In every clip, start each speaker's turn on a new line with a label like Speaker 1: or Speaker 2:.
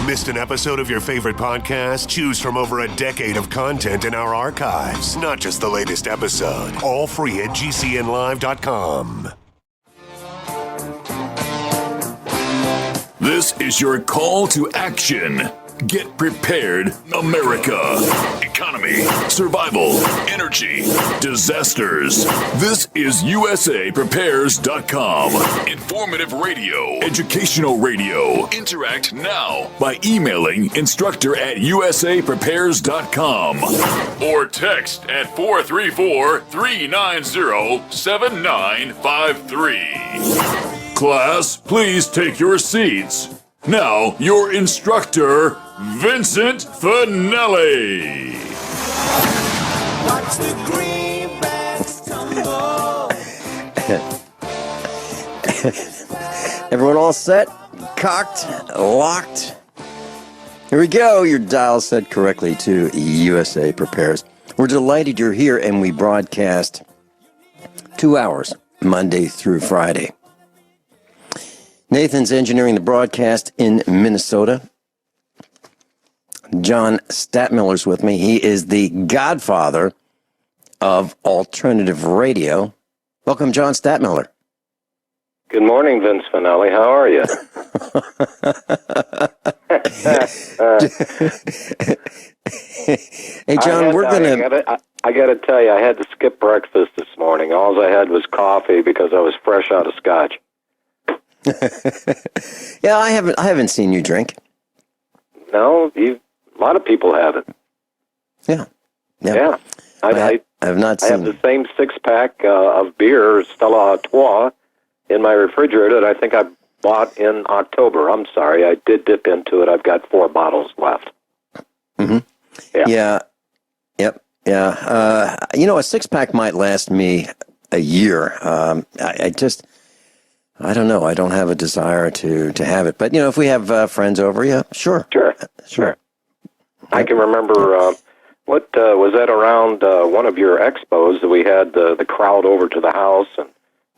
Speaker 1: Missed an episode of your favorite podcast? Choose from over a decade of content in our archives, not just the latest episode. All free at GCNlive.com.
Speaker 2: This is your call to action. Get prepared, America. Economy, survival, energy, disasters. This is USAPrepares.com. Informative radio, educational radio. Interact now by emailing instructor@USAPrepares.com or text at 434-390-7953. Class, please take your seats. Now, your instructor, Vincent Finelli.
Speaker 3: Watch the greenbacks tumble.
Speaker 4: Everyone all set? Cocked? Locked? Here we go. Your dial set correctly to USA Prepares. We're delighted you're here, and we broadcast 2 hours, Monday through Friday. Nathan's engineering the broadcast in Minnesota. John Stadtmiller's with me. He is the godfather of alternative radio. Welcome, John Stadtmiller.
Speaker 5: Good morning, Vince Finelli. How are you?
Speaker 4: Hey, John,
Speaker 5: I got to tell you, I had to skip breakfast this morning. All I had was coffee because I was fresh out of scotch.
Speaker 4: Yeah, I haven't seen you drink.
Speaker 5: No, a lot of people haven't.
Speaker 4: Yeah.
Speaker 5: I
Speaker 4: have not seen.
Speaker 5: I have the same 6-pack of beer, Stella Artois, in my refrigerator that I think I bought in October. I'm sorry, I did dip into it. I've got 4 bottles left.
Speaker 4: Mm-hmm. Yeah. Yep. Yeah. A 6-pack might last me a year. I don't know. I don't have a desire to have it. But, if we have friends over, yeah, sure.
Speaker 5: Sure. I can remember, what was that around one of your expos that we had the crowd over to the house, and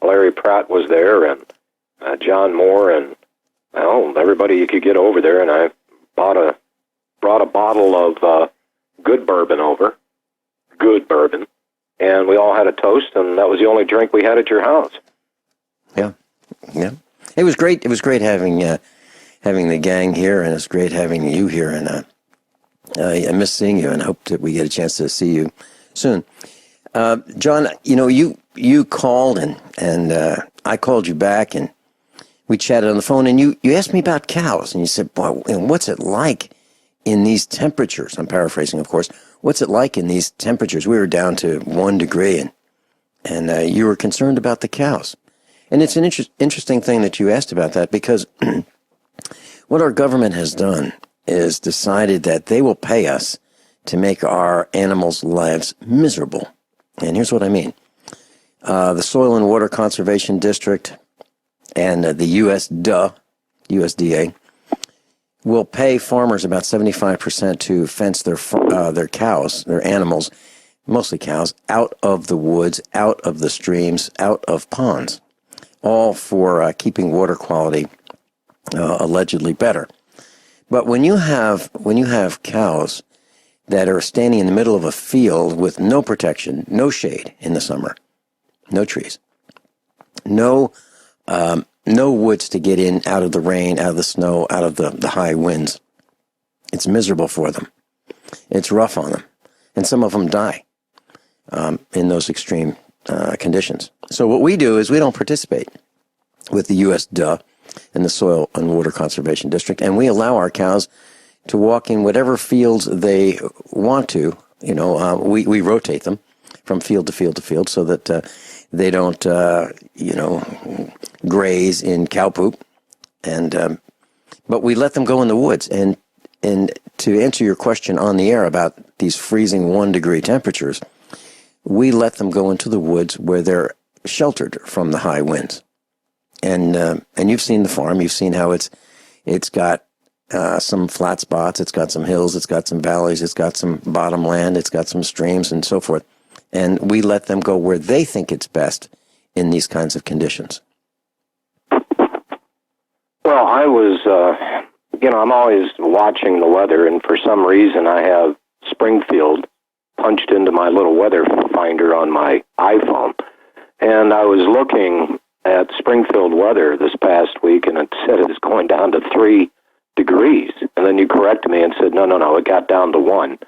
Speaker 5: Larry Pratt was there, and John Moore, and everybody you could get over there, and I brought a bottle of good bourbon over, and we all had a toast, and that was the only drink we had at your house.
Speaker 4: Yeah, it was great. It was great having the gang here, and it's great having you here. And I miss seeing you, and hope that we get a chance to see you soon. John, you called, and I called you back, and we chatted on the phone. And you asked me about cows, and you said, "Boy, what's it like in these temperatures?" I'm paraphrasing, of course. What's it like in these temperatures? We were down to 1 degree, and you were concerned about the cows. And it's an interesting thing that you asked about that, because what our government has done is decided that they will pay us to make our animals' lives miserable. And here's what I mean. The Soil and Water Conservation District and the USDA will pay farmers about 75% to fence their cows, their animals, mostly cows, out of the woods, out of the streams, out of ponds. All for keeping water quality allegedly better. But when you have cows that are standing in the middle of a field with no protection, no shade in the summer, no trees, no woods to get in, out of the rain, out of the snow, out of the high winds, it's miserable for them. It's rough on them, and some of them die in those extreme conditions. So what we do is we don't participate with the USDA and the Soil and Water Conservation District, and we allow our cows to walk in whatever fields they want to. We rotate them from field to field to field so that they don't, graze in cow poop. But we let them go in the woods. And to answer your question on the air about these freezing 1 degree temperatures, we let them go into the woods where they're sheltered from the high winds. And you've seen the farm. You've seen how it's got some flat spots. It's got some hills. It's got some valleys. It's got some bottom land. It's got some streams and so forth. And we let them go where they think it's best in these kinds of conditions.
Speaker 5: Well, I was I'm always watching the weather, and for some reason I have Springfield punched into my little weather finder on my iPhone. And I was looking at Springfield weather this past week, and it said it was going down to 3 degrees. And then you corrected me and said, no, it got down to 1.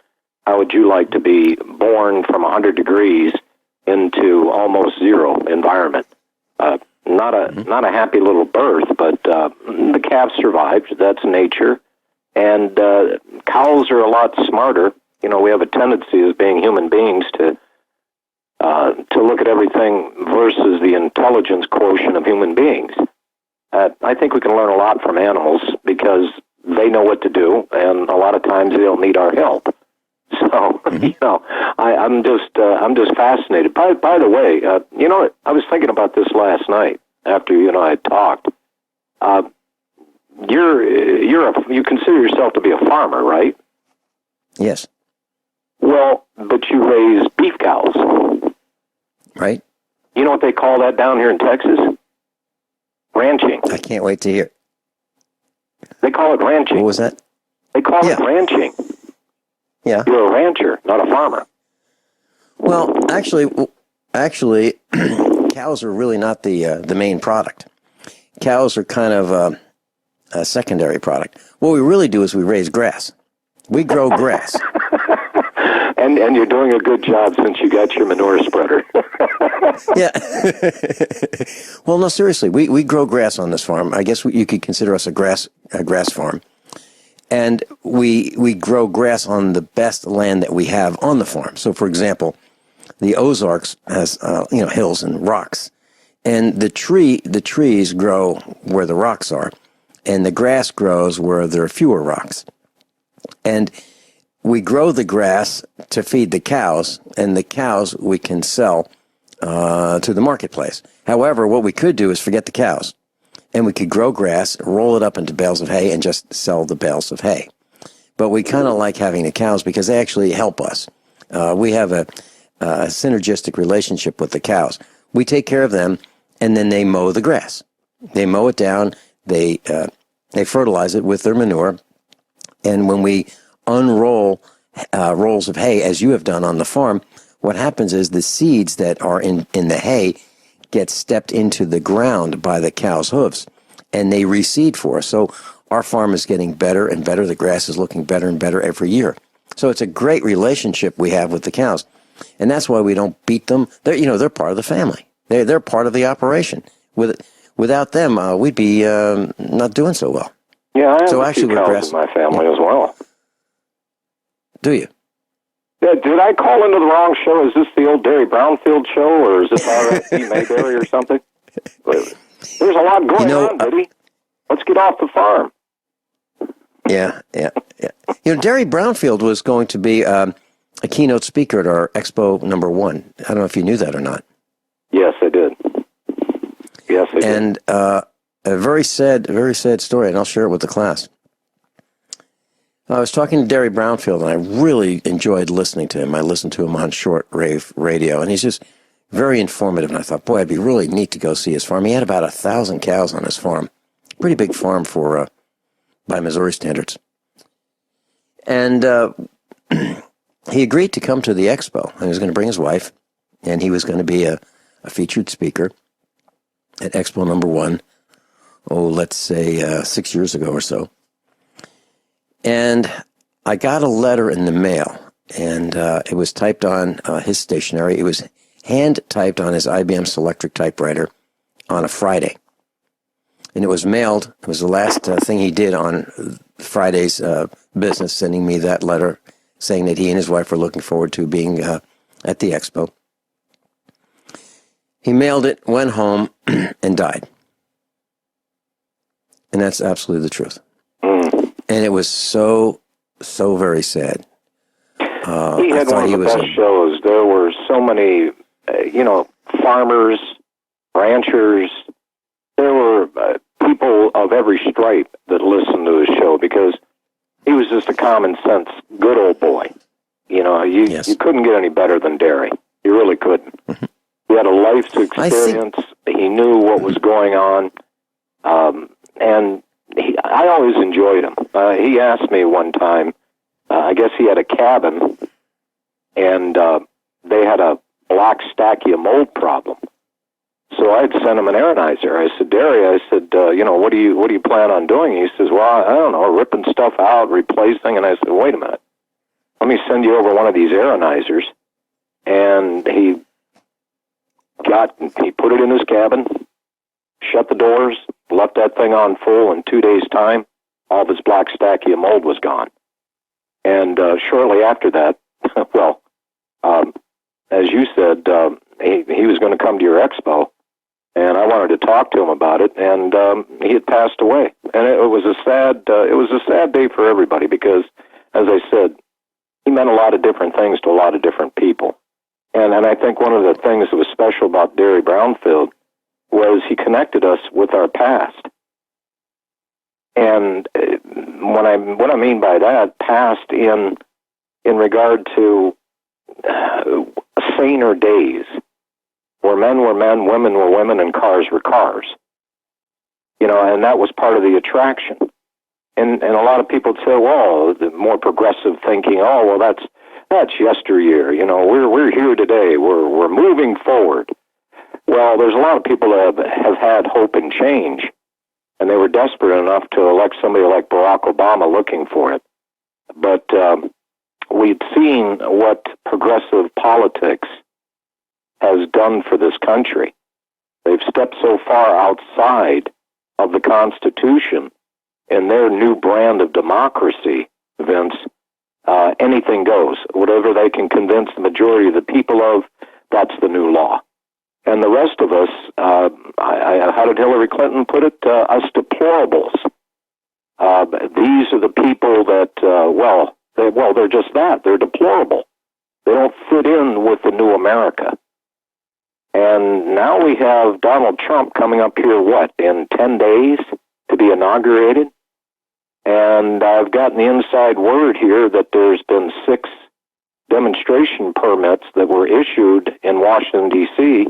Speaker 5: How would you like to be born from 100 degrees into almost 0 environment? Not a happy little birth, but the calf survived. That's nature. And cows are a lot smarter. We have a tendency as being human beings to look at everything versus the intelligence quotient of human beings. I think we can learn a lot from animals because they know what to do, and a lot of times they don't need our help. So, I'm just fascinated. By the way, I was thinking about this last night after you and I had talked. You consider yourself to be a farmer, right?
Speaker 4: Yes.
Speaker 5: Well, but you raise beef cows.
Speaker 4: Right.
Speaker 5: You know what they call that down here in Texas? Ranching.
Speaker 4: I can't wait to hear.
Speaker 5: They call it ranching.
Speaker 4: What was that?
Speaker 5: They call it ranching.
Speaker 4: Yeah.
Speaker 5: You're a rancher, not a farmer.
Speaker 4: Well, actually, cows are really not the main product. Cows are kind of a secondary product. What we really do is we raise grass. We grow grass.
Speaker 5: And you're doing a good job since you got your manure spreader.
Speaker 4: Yeah. Well, no, seriously, we grow grass on this farm. I guess you could consider us a grass farm. And we grow grass on the best land that we have on the farm. So, for example, the Ozarks has hills and rocks, and the trees grow where the rocks are, and the grass grows where there are fewer rocks. And we grow the grass to feed the cows, and the cows we can sell to the marketplace. However, what we could do is forget the cows, and we could grow grass, roll it up into bales of hay, and just sell the bales of hay. But we kind of like having the cows because they actually help us. We have a synergistic relationship with the cows. We take care of them, and then they mow the grass. They mow it down. They fertilize it with their manure, and when we unroll rolls of hay, as you have done on the farm, what happens is the seeds that are in the hay get stepped into the ground by the cow's hooves, and they reseed for us. So our farm is getting better and better. The grass is looking better and better every year. So it's a great relationship we have with the cows, and that's why we don't beat them. They're part of the family. They're part of the operation. Without them, we'd be not doing so well.
Speaker 5: Yeah, I have
Speaker 4: so
Speaker 5: a few cows in my family as well.
Speaker 4: Do you?
Speaker 5: Yeah, did I call into the wrong show? Is this the old Derry Brownfield show, or is this R.S.C. Mayberry or something? There's a lot going on, buddy. Let's get off the farm.
Speaker 4: Yeah. Derry Brownfield was going to be a keynote speaker at our Expo #1. I don't know if you knew that or not.
Speaker 5: Yes, I did.
Speaker 4: And a very sad story, and I'll share it with the class. I was talking to Derry Brownfield, and I really enjoyed listening to him. I listened to him on shortwave radio, and he's just very informative. And I thought, boy, it'd be really neat to go see his farm. He had about 1,000 cows on his farm. Pretty big farm by Missouri standards. And he agreed to come to the expo. And he was going to bring his wife, and he was going to be a featured speaker at Expo #1, let's say 6 years ago or so. And I got a letter in the mail, and it was typed on his stationery. It was hand-typed on his IBM Selectric typewriter on a Friday. And it was mailed. It was the last thing he did on Friday's business, sending me that letter saying that he and his wife were looking forward to being at the expo. He mailed it, went home, and died. And that's absolutely the truth. And it was so very sad.
Speaker 5: He had one of the best shows. There were so many, farmers, ranchers. There were people of every stripe that listened to his show because he was just a common sense, good old boy. You couldn't get any better than Derry. You really couldn't. He had a life's experience. He knew what was going on. And I always enjoyed him. He asked me one time, I guess he had a cabin, and they had a black stachia mold problem. So I'd sent him an aeronizer. I said, Derry, I said, what do you plan on doing? He says, well, I don't know, ripping stuff out, replacing. And I said, wait a minute. Let me send you over one of these aeronizers. And he put it in his cabin, shut the doors, left that thing on full. In 2 days' time, all of his black stachia mold was gone. And shortly after that, well, as you said, he was going to come to your expo, and I wanted to talk to him about it, and he had passed away. And it was a sad day for everybody because, as I said, he meant a lot of different things to a lot of different people. And I think one of the things that was special about Derry Brownfield was he connected us with our past. And what I mean by that, past in regard to saner days, where men were men, women were women, and cars were cars. And that was part of the attraction. And a lot of people say, well, the more progressive thinking, oh, well, that's yesteryear. We're here today. We're moving forward. Well, there's a lot of people that have had hope and change, and they were desperate enough to elect somebody like Barack Obama looking for it. But we'd seen what progressive politics has done for this country. They've stepped so far outside of the Constitution in their new brand of democracy, Vince. Anything goes. Whatever they can convince the majority of the people of, that's the new law. And the rest of us, how did Hillary Clinton put it? Us deplorables. These are the people that, they're just that. They're deplorable. They don't fit in with the new America. And now we have Donald Trump coming up here, in 10 days to be inaugurated? And I've gotten the inside word here that there's been 6 demonstration permits that were issued in Washington, D.C.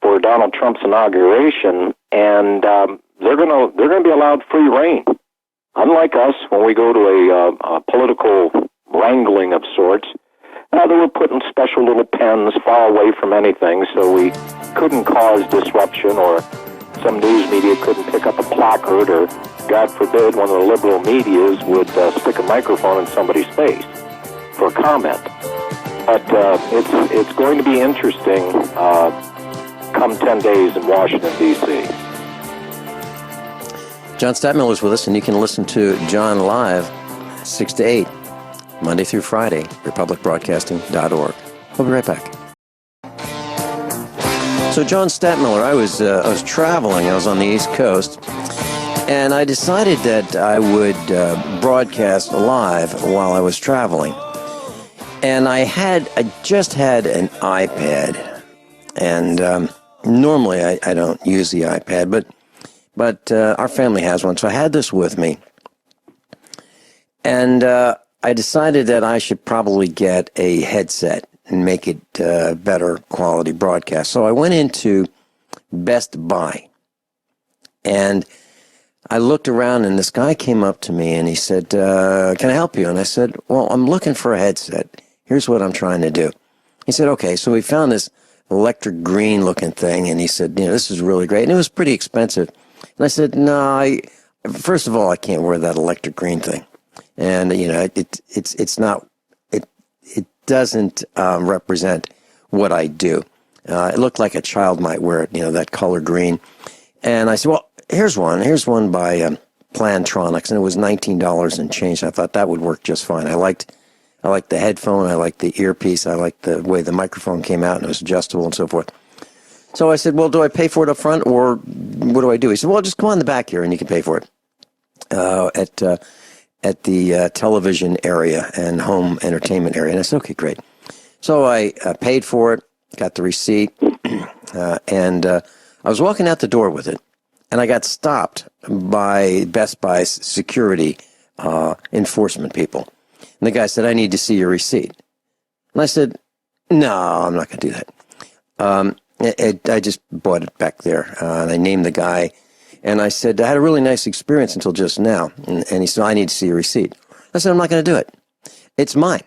Speaker 5: for Donald Trump's inauguration, and they're going to be allowed free reign. Unlike us, when we go to a political wrangling of sorts, they were putting special little pens far away from anything, so we couldn't cause disruption, or some news media couldn't pick up a placard, or, God forbid, one of the liberal medias would stick a microphone in somebody's face for a comment. But it's going to be interesting come 10 days in Washington, D.C.
Speaker 4: John Stadtmiller is with us, and you can listen to John live 6 to 8, Monday through Friday, republicbroadcasting.org. We'll be right back. So John Stadtmiller, I was traveling. I was on the East Coast, and I decided that I would broadcast live while I was traveling. And I just had an iPad, and normally I don't use the iPad, but our family has one, so I had this with me. And I decided that I should probably get a headset and make it better quality broadcast. So I went into Best Buy, and I looked around, and this guy came up to me, and he said, can I help you? And I said, well, I'm looking for a headset. Here's what I'm trying to do. He said, okay. So we found this electric green looking thing, and he said, this is really great. And it was pretty expensive. And I said, no, first of all, I can't wear that electric green thing. And, it's not, it doesn't represent what I do. It looked like a child might wear it, that color green. And I said, well, here's one by Plantronics, and it was $19 and change. I thought that would work just fine. I liked the headphone, I liked the earpiece, I liked the way the microphone came out, and it was adjustable and so forth. So I said, well, do I pay for it up front, or what do I do? He said, well, just come on the back here and you can pay for it at the television area and home entertainment area. And I said, okay, great. So I paid for it, got the receipt, and I was walking out the door with it, and I got stopped by Best Buy's security enforcement people. And the guy said, I need to see your receipt. And I said, no, I'm not going to do that. I just bought it back there, and I named the guy. And I said, I had a really nice experience until just now. And he said, I need to see your receipt. I said, I'm not going to do it. It's mine.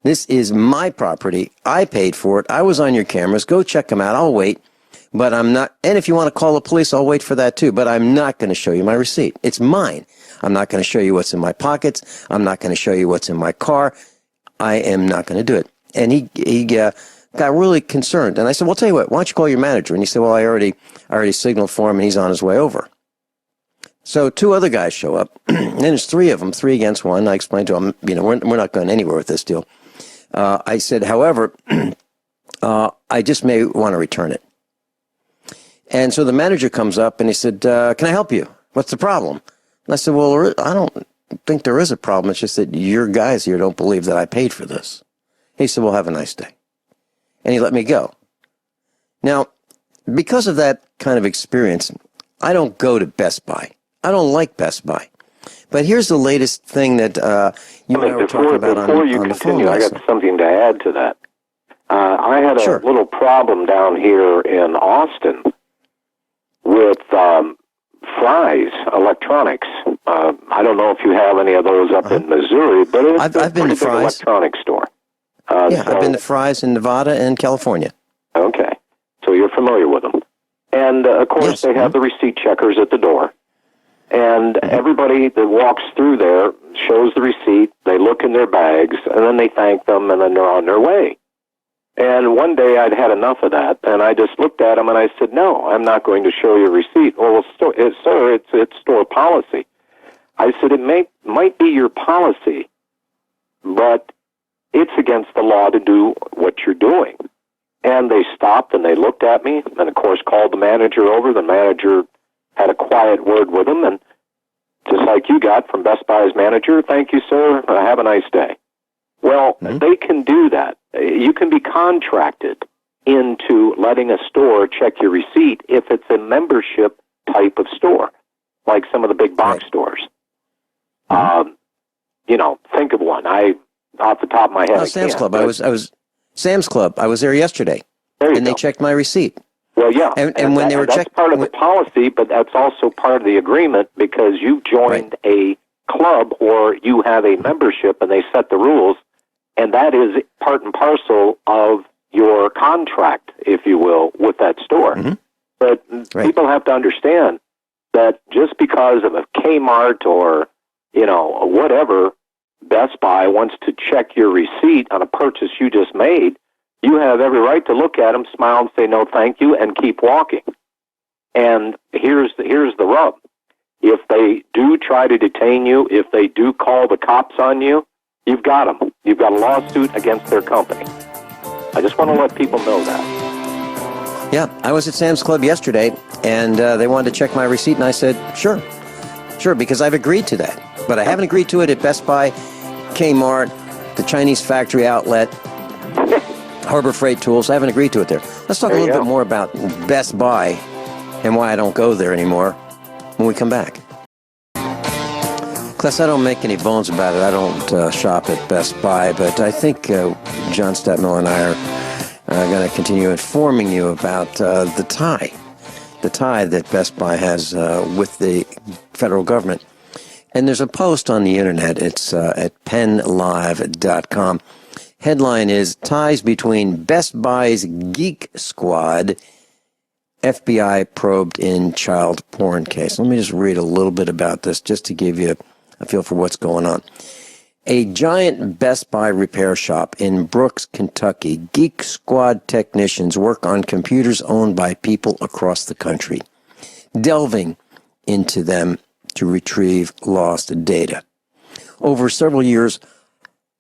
Speaker 4: This is my property. I paid for it. I was on your cameras. Go check them out. I'll wait. But I'm not, and if you want to call the police, I'll wait for that too. But I'm not going to show you my receipt. It's mine. I'm not going to show you what's in my pockets. I'm not going to show you what's in my car. I am not going to do it. And he got really concerned. And I said, well, I'll tell you what, why don't you call your manager? And he said, well, I already signaled for him and he's on his way over. So 2 other guys show up. And there's 3 of them, 3 against 1. I explained to them, we're not going anywhere with this deal. I said, however, I just may want to return it. And so the manager comes up and he said, can I help you? What's the problem? And I said, well, I don't think there is a problem. It's just that your guys here don't believe that I paid for this. He said, well, have a nice day. And he let me go. Now, because of that kind of experience, I don't go to Best Buy. I don't like Best Buy. But here's the latest thing that you and I were talking about on the phone. Before you continue,
Speaker 5: I got something to add to that. I had a little problem down here in Austin with Fry's Electronics. I don't know if you have any of those up in Missouri, but it's
Speaker 4: I've been to Fry's
Speaker 5: electronics store.
Speaker 4: I've been to Fry's in Nevada and California.
Speaker 5: Okay, so you're familiar with them. And, of course, they have the receipt checkers at the door. And everybody that walks through there shows the receipt, they look in their bags, and then they thank them, and then they're on their way. And one day I'd had enough of that, and I just looked at them and I said, no, I'm not going to show you a receipt. Well, sir, it's store policy. I said, it might be your policy, but it's against the law to do what you're doing. And they stopped and they looked at me and, of course, called the manager over. The manager had a quiet word with him, and just like you got from Best Buy's manager, thank you, sir, have a nice day. Well, they can do that. You can be contracted into letting a store check your receipt if it's a membership type of store, like some of the big box stores. Think of one. Off the top of my head,
Speaker 4: Sam's Club. I was Sam's Club. I was there yesterday, and they checked my receipt.
Speaker 5: Well, yeah,
Speaker 4: and when they were
Speaker 5: that's part of the policy, but that's also part of the agreement because you joined a club or you have a membership, and they set the rules, and that is part and parcel of your contract, if you will, with that store. But people have to understand that just because of a Kmart or whatever, Best Buy wants to check your receipt on a purchase you just made, you have every right to look at them, smile, and say no thank you, and keep walking. And here's the rub. If they do try to detain you, if they do call the cops on you, you've got them. You've got a lawsuit against their company. I just want to let people know that.
Speaker 4: Yeah, I was at Sam's Club yesterday, and they wanted to check my receipt, and I said, sure, because I've agreed to that. But I haven't agreed to it at Best Buy, Kmart, the Chinese factory outlet, Harbor Freight Tools. I haven't agreed to it there. Let's talk a little bit more about Best Buy and why I don't go there anymore when we come back. Class, I don't make any bones about it. I don't shop at Best Buy, but I think John Stadtmiller and I are going to continue informing you about the tie that Best Buy has with the federal government. And there's a post on the internet. It's at penlive.com. Headline is, Ties Between Best Buy's Geek Squad, FBI Probed in Child Porn Case. Let me just read a little bit about this just to give you a feel for what's going on. A giant Best Buy repair shop in Brooks, Kentucky, Geek Squad technicians work on computers owned by people across the country, delving into them to retrieve lost data. Over several years,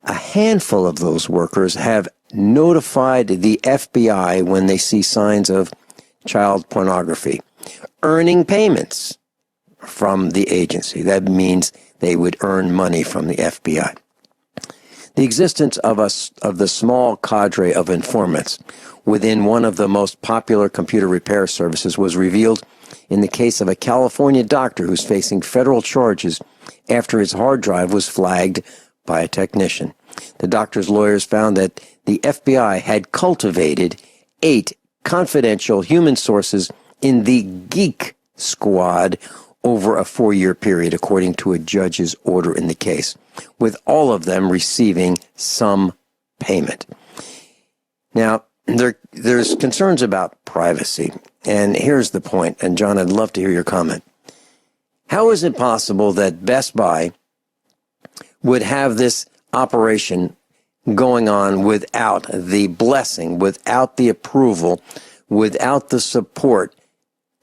Speaker 4: a handful of those workers have notified the FBI when they see signs of child pornography, earning payments from the agency. That means they would earn money from the FBI. The existence of the small cadre of informants within one of the most popular computer repair services was revealed in the case of a California doctor who's facing federal charges after his hard drive was flagged by a technician. The doctor's lawyers found that the FBI had cultivated 8 confidential human sources in the Geek squad over a 4-year period, according to a judge's order in the case, with all of them receiving some payment. Now, there's concerns about privacy, and here's the point, and John, I'd love to hear your comment. How is it possible that Best Buy would have this operation going on without the blessing, without the approval, without the support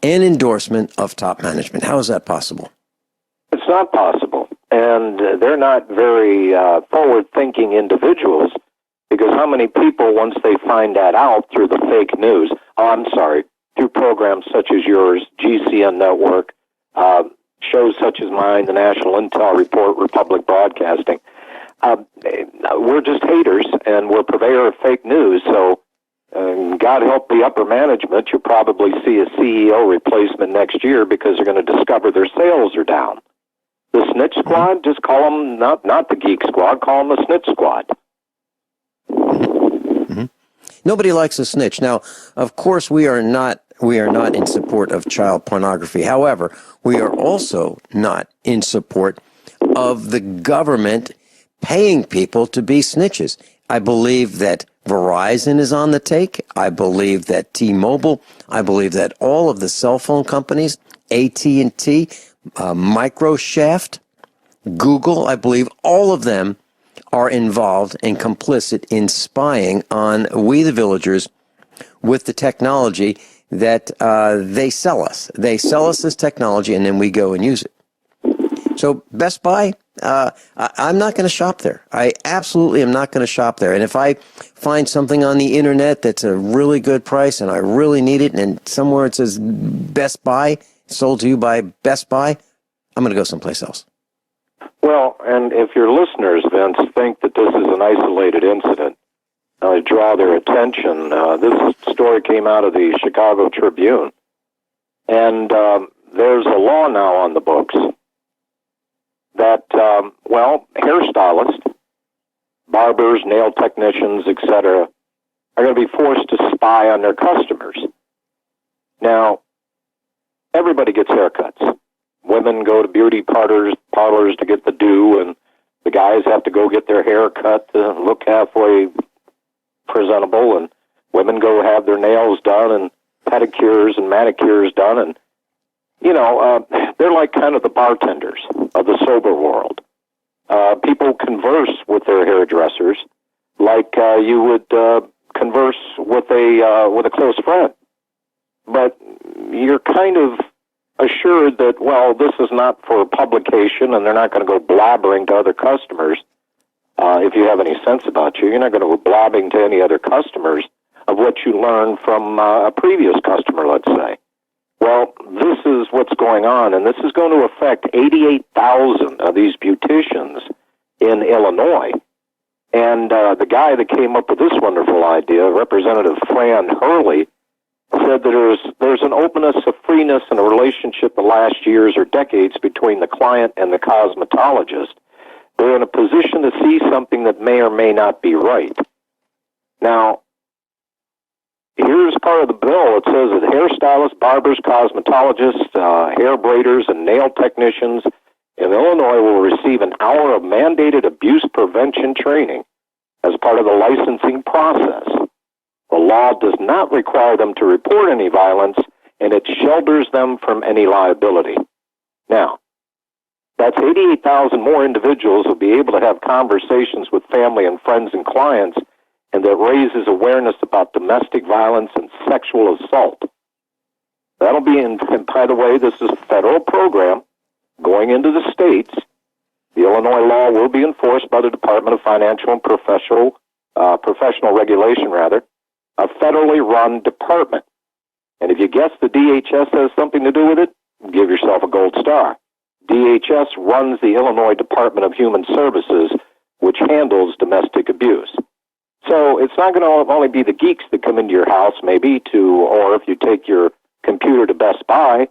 Speaker 4: and endorsement of top management? How is that possible?
Speaker 5: It's not possible. And they're not very forward-thinking individuals, because how many people, once they find that out through the fake news, through programs such as yours, GCN Network, shows such as mine, the National Intel Report, Republic Broadcasting, we're just haters, and we're purveyor of fake news. So God help the upper management, you'll probably see a CEO replacement next year because they're going to discover their sales are down. The snitch squad, just call them not the geek squad, call them the snitch squad.
Speaker 4: Mm-hmm. Nobody likes a snitch. Now, of course, we are not in support of child pornography. However, we are also not in support of the government paying people to be snitches. I believe that Verizon is on the take. I believe that T-Mobile. I believe that all of the cell phone companies, AT&T, Microshaft, Google, I believe all of them are involved and complicit in spying on we the villagers with the technology that they sell us. They sell us this technology, and then we go and use it. So Best Buy, I'm not going to shop there. I absolutely am not going to shop there. And if I find something on the internet that's a really good price and I really need it, and somewhere it says Best Buy, sold to you by Best Buy, I'm going to go someplace else.
Speaker 5: Well, and if your listeners, Vince, think that this is an isolated incident, I draw their attention. This story came out of the Chicago Tribune, and there's a law now on the books that, hairstylists, barbers, nail technicians, etc., are going to be forced to spy on their customers. Now, everybody gets haircuts. Women go to beauty parlors to get the do, and the guys have to go get their hair cut to look halfway presentable, and women go have their nails done and pedicures and manicures done, and they're like kind of the bartenders of the sober world. People converse with their hairdressers like you would converse with a close friend, but you're kind of assured that, well, this is not for publication, and they're not going to go blabbering to other customers. If you have any sense about you, you're not going to go blabbing to any other customers of what you learned from a previous customer, let's say. Well, this is what's going on, and this is going to affect 88,000 of these beauticians in Illinois. And the guy that came up with this wonderful idea, Representative Fran Hurley, said that there's an openness, a freeness, and a relationship the last years or decades between the client and the cosmetologist. They're in a position to see something that may or may not be right. Now, here's part of the bill. It says that hairstylists, barbers, cosmetologists, hair braiders, and nail technicians in Illinois will receive an hour of mandated abuse prevention training as part of the licensing process. The law does not require them to report any violence, and it shelters them from any liability. Now, that's 88,000 more individuals who will be able to have conversations with family and friends and clients, and that raises awareness about domestic violence and sexual assault. That'll be and by the way, this is a federal program going into the states. The Illinois law will be enforced by the Department of Financial and Professional Regulation, a federally run department. And if you guess the DHS has something to do with it, give yourself a gold star. DHS runs the Illinois Department of Human Services, which handles domestic abuse. So it's not going to only be the geeks that come into your house, maybe, or if you take your computer to Best Buy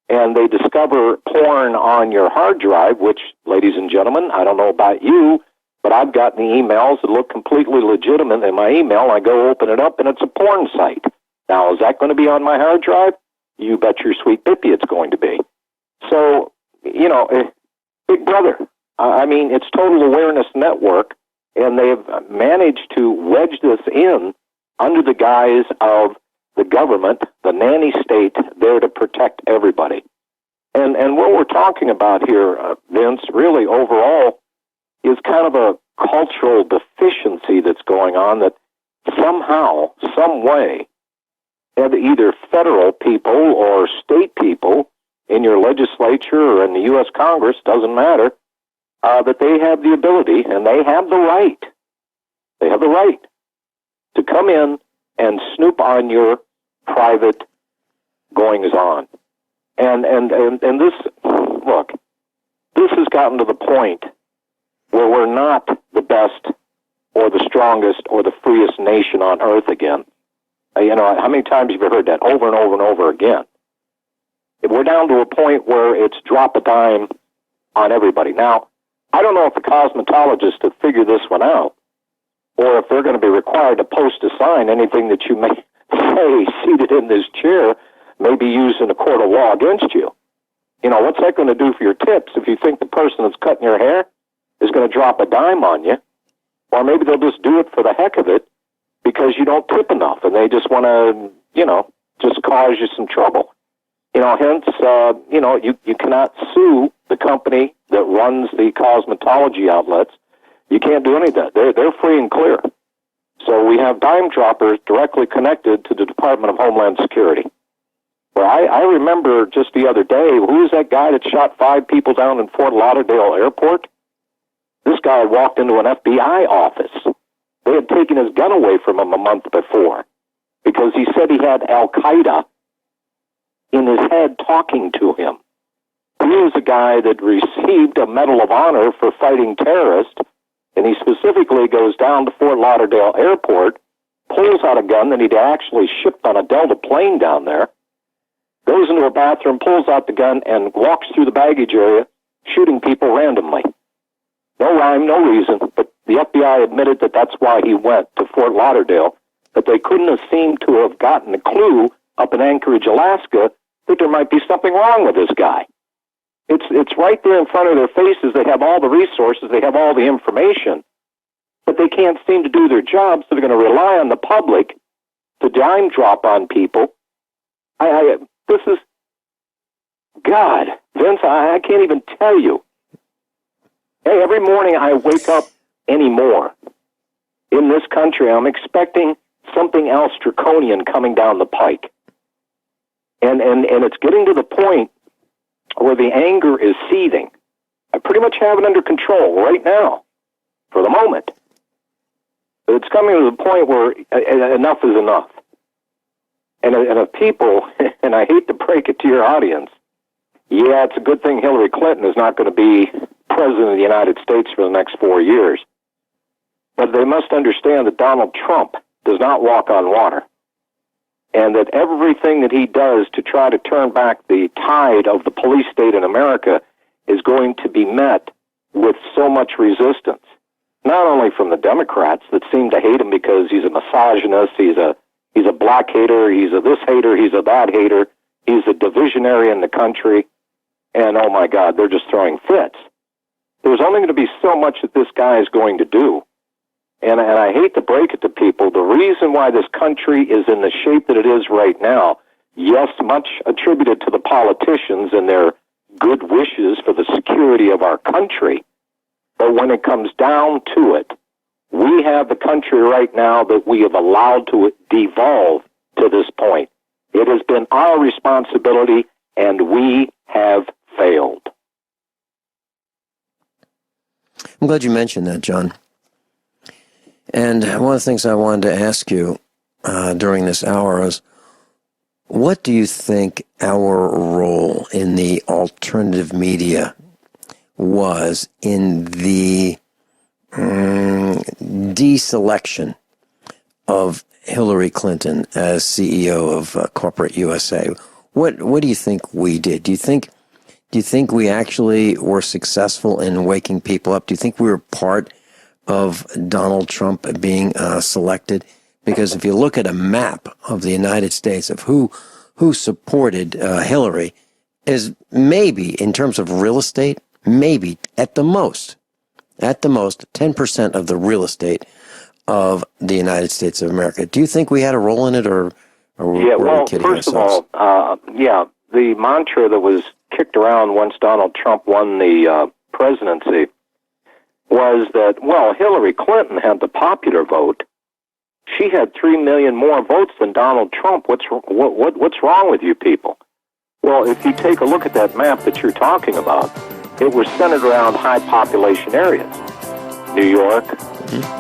Speaker 5: and they discover porn on your hard drive, which, ladies and gentlemen, I don't know about you, but I've gotten the emails that look completely legitimate in my email. I go open it up, and it's a porn site. Now, is that going to be on my hard drive? you bet your sweet bippy it's going to be. So, Big Brother. I mean, it's Total Awareness Network, and they've managed to wedge this in under the guise of the government, the nanny state, there to protect everybody. And what we're talking about here, Vince, really overall, is kind of a cultural deficiency that's going on that somehow, some way, either federal people or state people in your legislature or in the U.S. Congress, doesn't matter, that they have the ability and they have the right to come in and snoop on your private goings-on. And this, look, this has gotten to the point where we're not the best or the strongest or the freest nation on earth again. How many times have you heard that over and over and over again? We're down to a point where it's drop a dime on everybody. Now, I don't know if the cosmetologists have figured this one out, or if they're going to be required to post a sign, anything that you may say seated in this chair may be used in a court of law against you. What's that going to do for your tips if you think the person that's cutting your hair is going to drop a dime on you? Or maybe they'll just do it for the heck of it because you don't tip enough and they just want to, just cause you some trouble. Hence, you cannot sue the company that runs the cosmetology outlets. You can't do any of that. They're free and clear. So we have dime droppers directly connected to the Department of Homeland Security. Well, I remember just the other day, who was that guy that shot 5 people down in Fort Lauderdale Airport? This guy had walked into an FBI office. They had taken his gun away from him a month before because he said he had Al-Qaeda in his head talking to him. He was a guy that received a Medal of Honor for fighting terrorists, and he specifically goes down to Fort Lauderdale Airport, pulls out a gun that he'd actually shipped on a Delta plane down there, goes into a bathroom, pulls out the gun, and walks through the baggage area, shooting people randomly. No rhyme, no reason, but the FBI admitted that that's why he went to Fort Lauderdale, but they couldn't have seemed to have gotten a clue up in Anchorage, Alaska, that there might be something wrong with this guy. It's right there in front of their faces. They have all the resources, they have all the information, but they can't seem to do their job, so they're going to rely on the public to dime drop on people. This is, God, Vince, I can't even tell you. Hey, every morning I wake up anymore in this country, I'm expecting something else draconian coming down the pike. And it's getting to the point where the anger is seething. I pretty much have it under control right now, for the moment. But it's coming to the point where enough is enough. And if people, and I hate to break it to your audience, yeah, it's a good thing Hillary Clinton is not going to be president of the United States for the next 4 years. But they must understand that Donald Trump does not walk on water. And that everything that he does to try to turn back the tide of the police state in America is going to be met with so much resistance. Not only from the Democrats that seem to hate him because he's a misogynist, he's a black hater, he's a this hater, he's a that hater, he's a divisionary in the country, and oh my God, they're just throwing fits. There's only going to be so much that this guy is going to do. And I hate to break it to people, the reason why this country is in the shape that it is right now, yes, much attributed to the politicians and their good wishes for the security of our country, but when it comes down to it, we have the country right now that we have allowed to devolve to this point. It has been our responsibility, and we have failed.
Speaker 4: I'm glad you mentioned that, John. And one of the things I wanted to ask you during this hour is, what do you think our role in the alternative media was in the deselection of Hillary Clinton as CEO of corporate USA? What do you think we did? Do you think we actually were successful in waking people up? Do you think we were part of Donald Trump being selected? Because if you look at a map of the United States of who who supported Hillary is maybe, in terms of real estate, maybe at the most, 10% of the real estate of the United States of America. Do you think we had a role in it, or
Speaker 5: yeah,
Speaker 4: were
Speaker 5: well,
Speaker 4: we kidding
Speaker 5: first
Speaker 4: ourselves?
Speaker 5: of all, the mantra that was kicked around once Donald Trump won the presidency was that, well, Hillary Clinton had the popular vote. She had 3 million more votes than Donald Trump. What's wrong with you people? Well, if you take a look at that map that you're talking about, it was centered around high population areas. New York,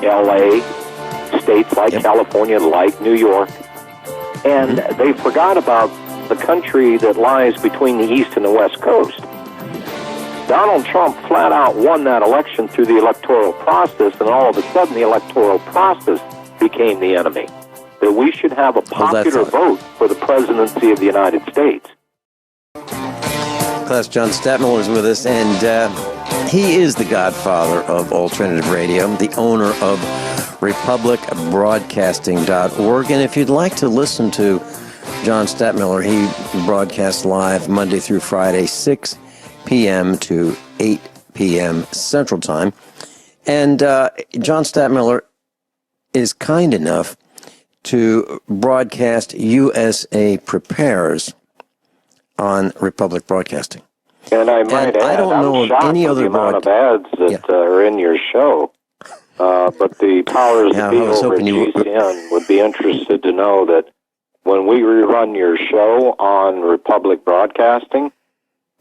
Speaker 5: L.A., states like California, like New York. And they forgot about the country that lies between the East and the West Coast. Donald Trump flat out won that election through the electoral process, and all of a sudden the electoral process became the enemy. That we should have a popular vote for the presidency of the United States.
Speaker 4: Class John Stadtmiller is with us, and he is the godfather of alternative radio, the owner of republicbroadcasting.org. And if you'd like to listen to John Stadtmiller, he broadcasts live Monday through Friday, 6 p.m. to 8 p.m. Central Time. And John Stadtmiller is kind enough to broadcast USA Prepares on Republic Broadcasting.
Speaker 5: And I might add, I'm shocked with the amount of ads that are in your show. But the powers that be over at GCN would be interested to know that when we rerun your show on Republic Broadcasting,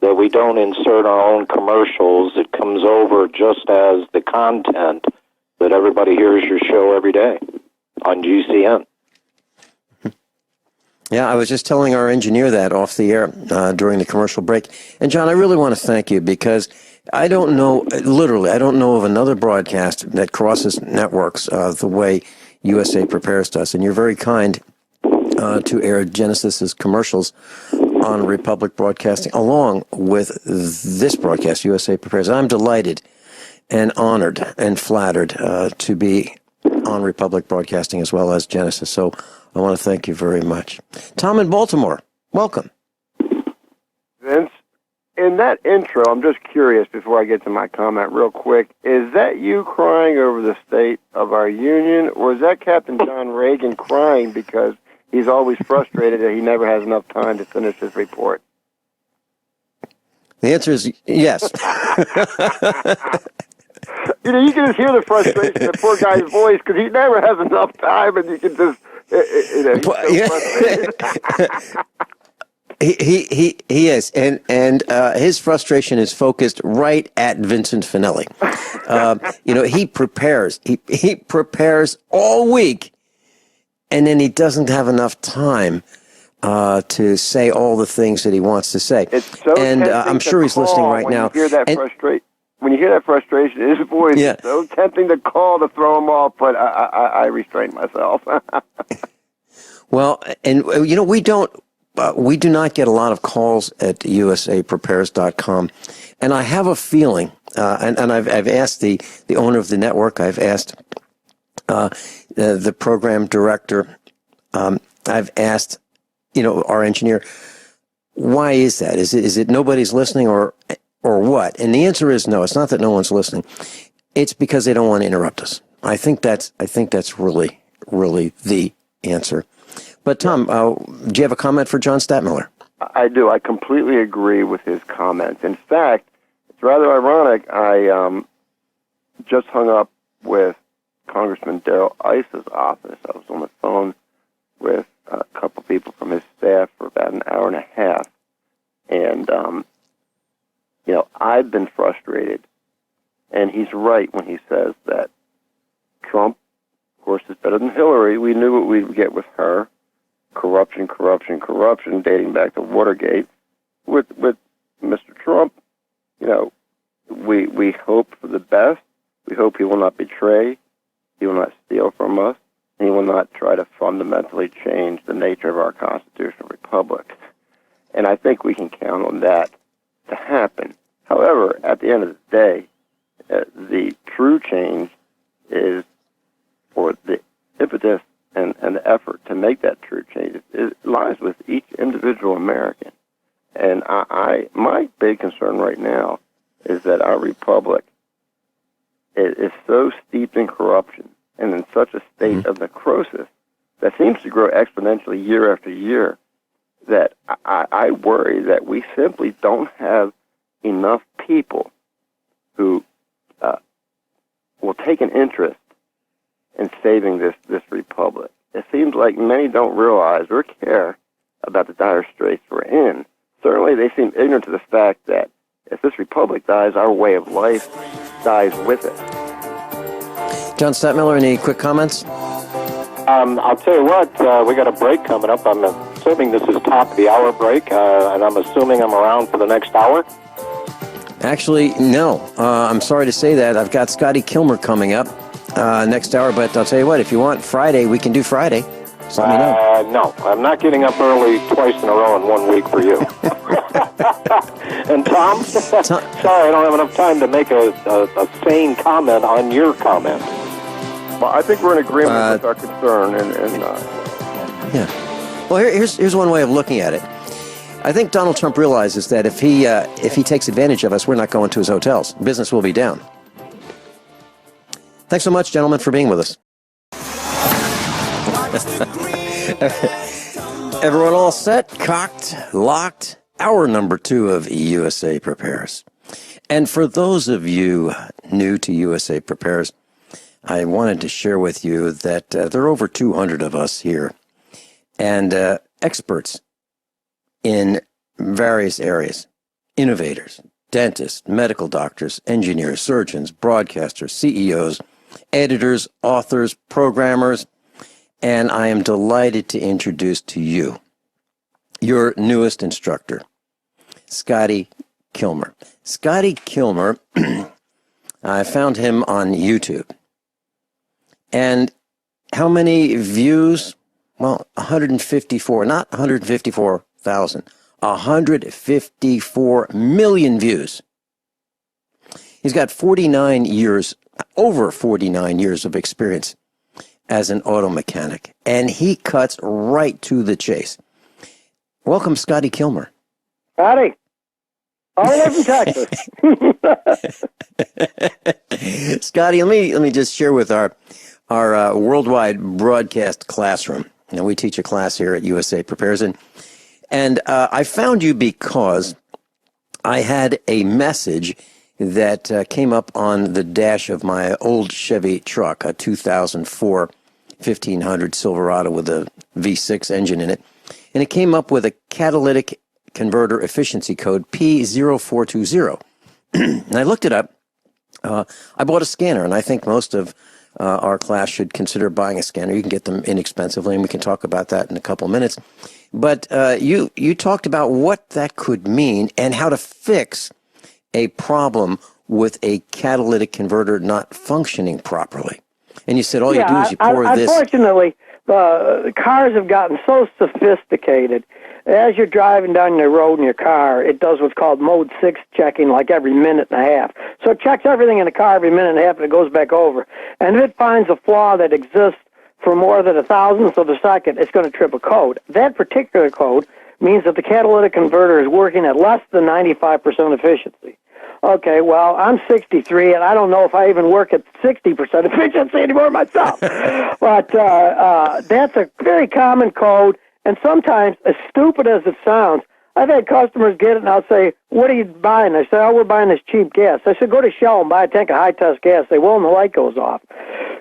Speaker 5: that we don't insert our own commercials. It comes over just as the content that everybody hears your show every day on GCN.
Speaker 4: Yeah, I was just telling our engineer that off the air during the commercial break. And John, I really want to thank you because I don't know, literally, I don't know of another broadcast that crosses networks the way USA Prepares does. And you're very kind to air Genesis's commercials on Republic Broadcasting along with this broadcast, USA Prepares. I'm delighted and honored and flattered to be on Republic Broadcasting as well as Genesis. So I want to thank you very much. Tom in Baltimore, welcome.
Speaker 6: Vince, in that intro, I'm just curious before I get to my comment real quick, is that you crying over the state of our union, or is that Captain John Regan crying because he's always frustrated that he never has enough time to finish his report?
Speaker 4: The answer is yes.
Speaker 6: You know, you can just hear the frustration in the poor guy's voice because he never has enough time, and you can just, you know, he's so frustrated.
Speaker 4: He is, and his frustration is focused right at Vincent Finelli. You know, he prepares all week, and then he doesn't have enough time to say all the things that he wants to say.
Speaker 6: It's so
Speaker 4: and I'm sure he's listening right now.
Speaker 6: When you hear that frustration in his voice, it's so tempting to call to throw him off, but I restrain myself.
Speaker 4: Well, and you know, we do not get a lot of calls at usaprepares.com, and I have a feeling, and I've asked the owner of the network, I've asked the program director, I've asked, you know, our engineer, why is that? Is it nobody's listening or what? And the answer is no. It's not that no one's listening. It's because they don't want to interrupt us. I think that's really the answer. But Tom, do you have a comment for John Stadtmiller?
Speaker 6: I do. I completely agree with his comments. In fact, it's rather ironic. I just hung up with Congressman Darrell Iss's office. I was on the phone with a couple people from his staff for about an hour and a half. And, you know, I've been frustrated. And he's right when he says that Trump, of course, is better than Hillary. We knew what we'd get with her. Corruption, dating back to Watergate. With Mr. Trump, you know, we hope for the best. We hope he will not betray. He will not steal from us. And he will not try to fundamentally change the nature of our constitutional republic. And I think we can count on that to happen. However, at the end of the day, the true change is, or the impetus and the effort to make that true change, it lies with each individual American. And my big concern right now is that our republic is so steeped in corruption and in such a state of necrosis that seems to grow exponentially year after year that I worry that we simply don't have enough people who will take an interest in saving this republic. It seems like many don't realize or care about the dire straits we're in. Certainly they seem ignorant to the fact that if this republic dies, our way of life dies with it.
Speaker 4: John Stadtmiller, any quick comments?
Speaker 5: I'll tell you what, we got a break coming up. I'm assuming this is top of the hour break, and I'm assuming I'm around for the next hour.
Speaker 4: Actually, no. I'm sorry to say that. I've got Scotty Kilmer coming up next hour, but I'll tell you what, if you want Friday, we can do Friday. So let me know.
Speaker 5: No, I'm not getting up early twice in a row in 1 week for you. And Tom, sorry, I don't have enough time to make a sane comment on your comment.
Speaker 6: Well, I think we're in agreement with our concern.
Speaker 4: Yeah. Well, here's one way of looking at it. I think Donald Trump realizes that if he takes advantage of us, we're not going to his hotels. Business will be down. Thanks so much, gentlemen, for being with us. Everyone all set, cocked, locked? Hour number 2 of USA Prepares. And for those of you new to USA Prepares, I wanted to share with you that there are over 200 of us here and experts in various areas, innovators, dentists, medical doctors, engineers, surgeons, broadcasters, CEOs, editors, authors, programmers, and I am delighted to introduce to you your newest instructor, Scotty Kilmer. Scotty Kilmer, I found him on YouTube. And how many views? Well, 154, not 154,000, 154 million views. He's got 49 years, over 49 years of experience as an auto mechanic, and he cuts right to the chase. Welcome, Scotty Kilmer.
Speaker 7: Howdy. All the way from Texas.
Speaker 4: Scotty, let me just share with our worldwide broadcast classroom. Now, we teach a class here at USA Prepares, and I found you because I had a message that came up on the dash of my old Chevy truck, a 2004 1500 Silverado with a V6 engine in it. And it came up with a catalytic converter efficiency code P0420. And I looked it up. I bought a scanner, and I think most of our class should consider buying a scanner. You can get them inexpensively, and we can talk about that in a couple minutes. But you talked about what that could mean and how to fix a problem with a catalytic converter not functioning properly. And you said all you do is you pour this.
Speaker 7: Unfortunately, cars have gotten so sophisticated. As you're driving down the road in your car, it does what's called mode 6 checking like every minute and a half. So it checks everything in the car every minute and a half, and it goes back over. And if it finds a flaw that exists for more than 1,000th of a second, it's going to trip a code. That particular code means that the catalytic converter is working at less than 95% efficiency. Okay, well, I'm 63, and I don't know if I even work at 60% efficiency anymore myself. But that's a very common code, and sometimes, as stupid as it sounds, I've had customers get it, and I'll say, what are you buying? They say, oh, we're buying this cheap gas. I said, go to Shell and buy a tank of high-test gas. They will, and the light goes off.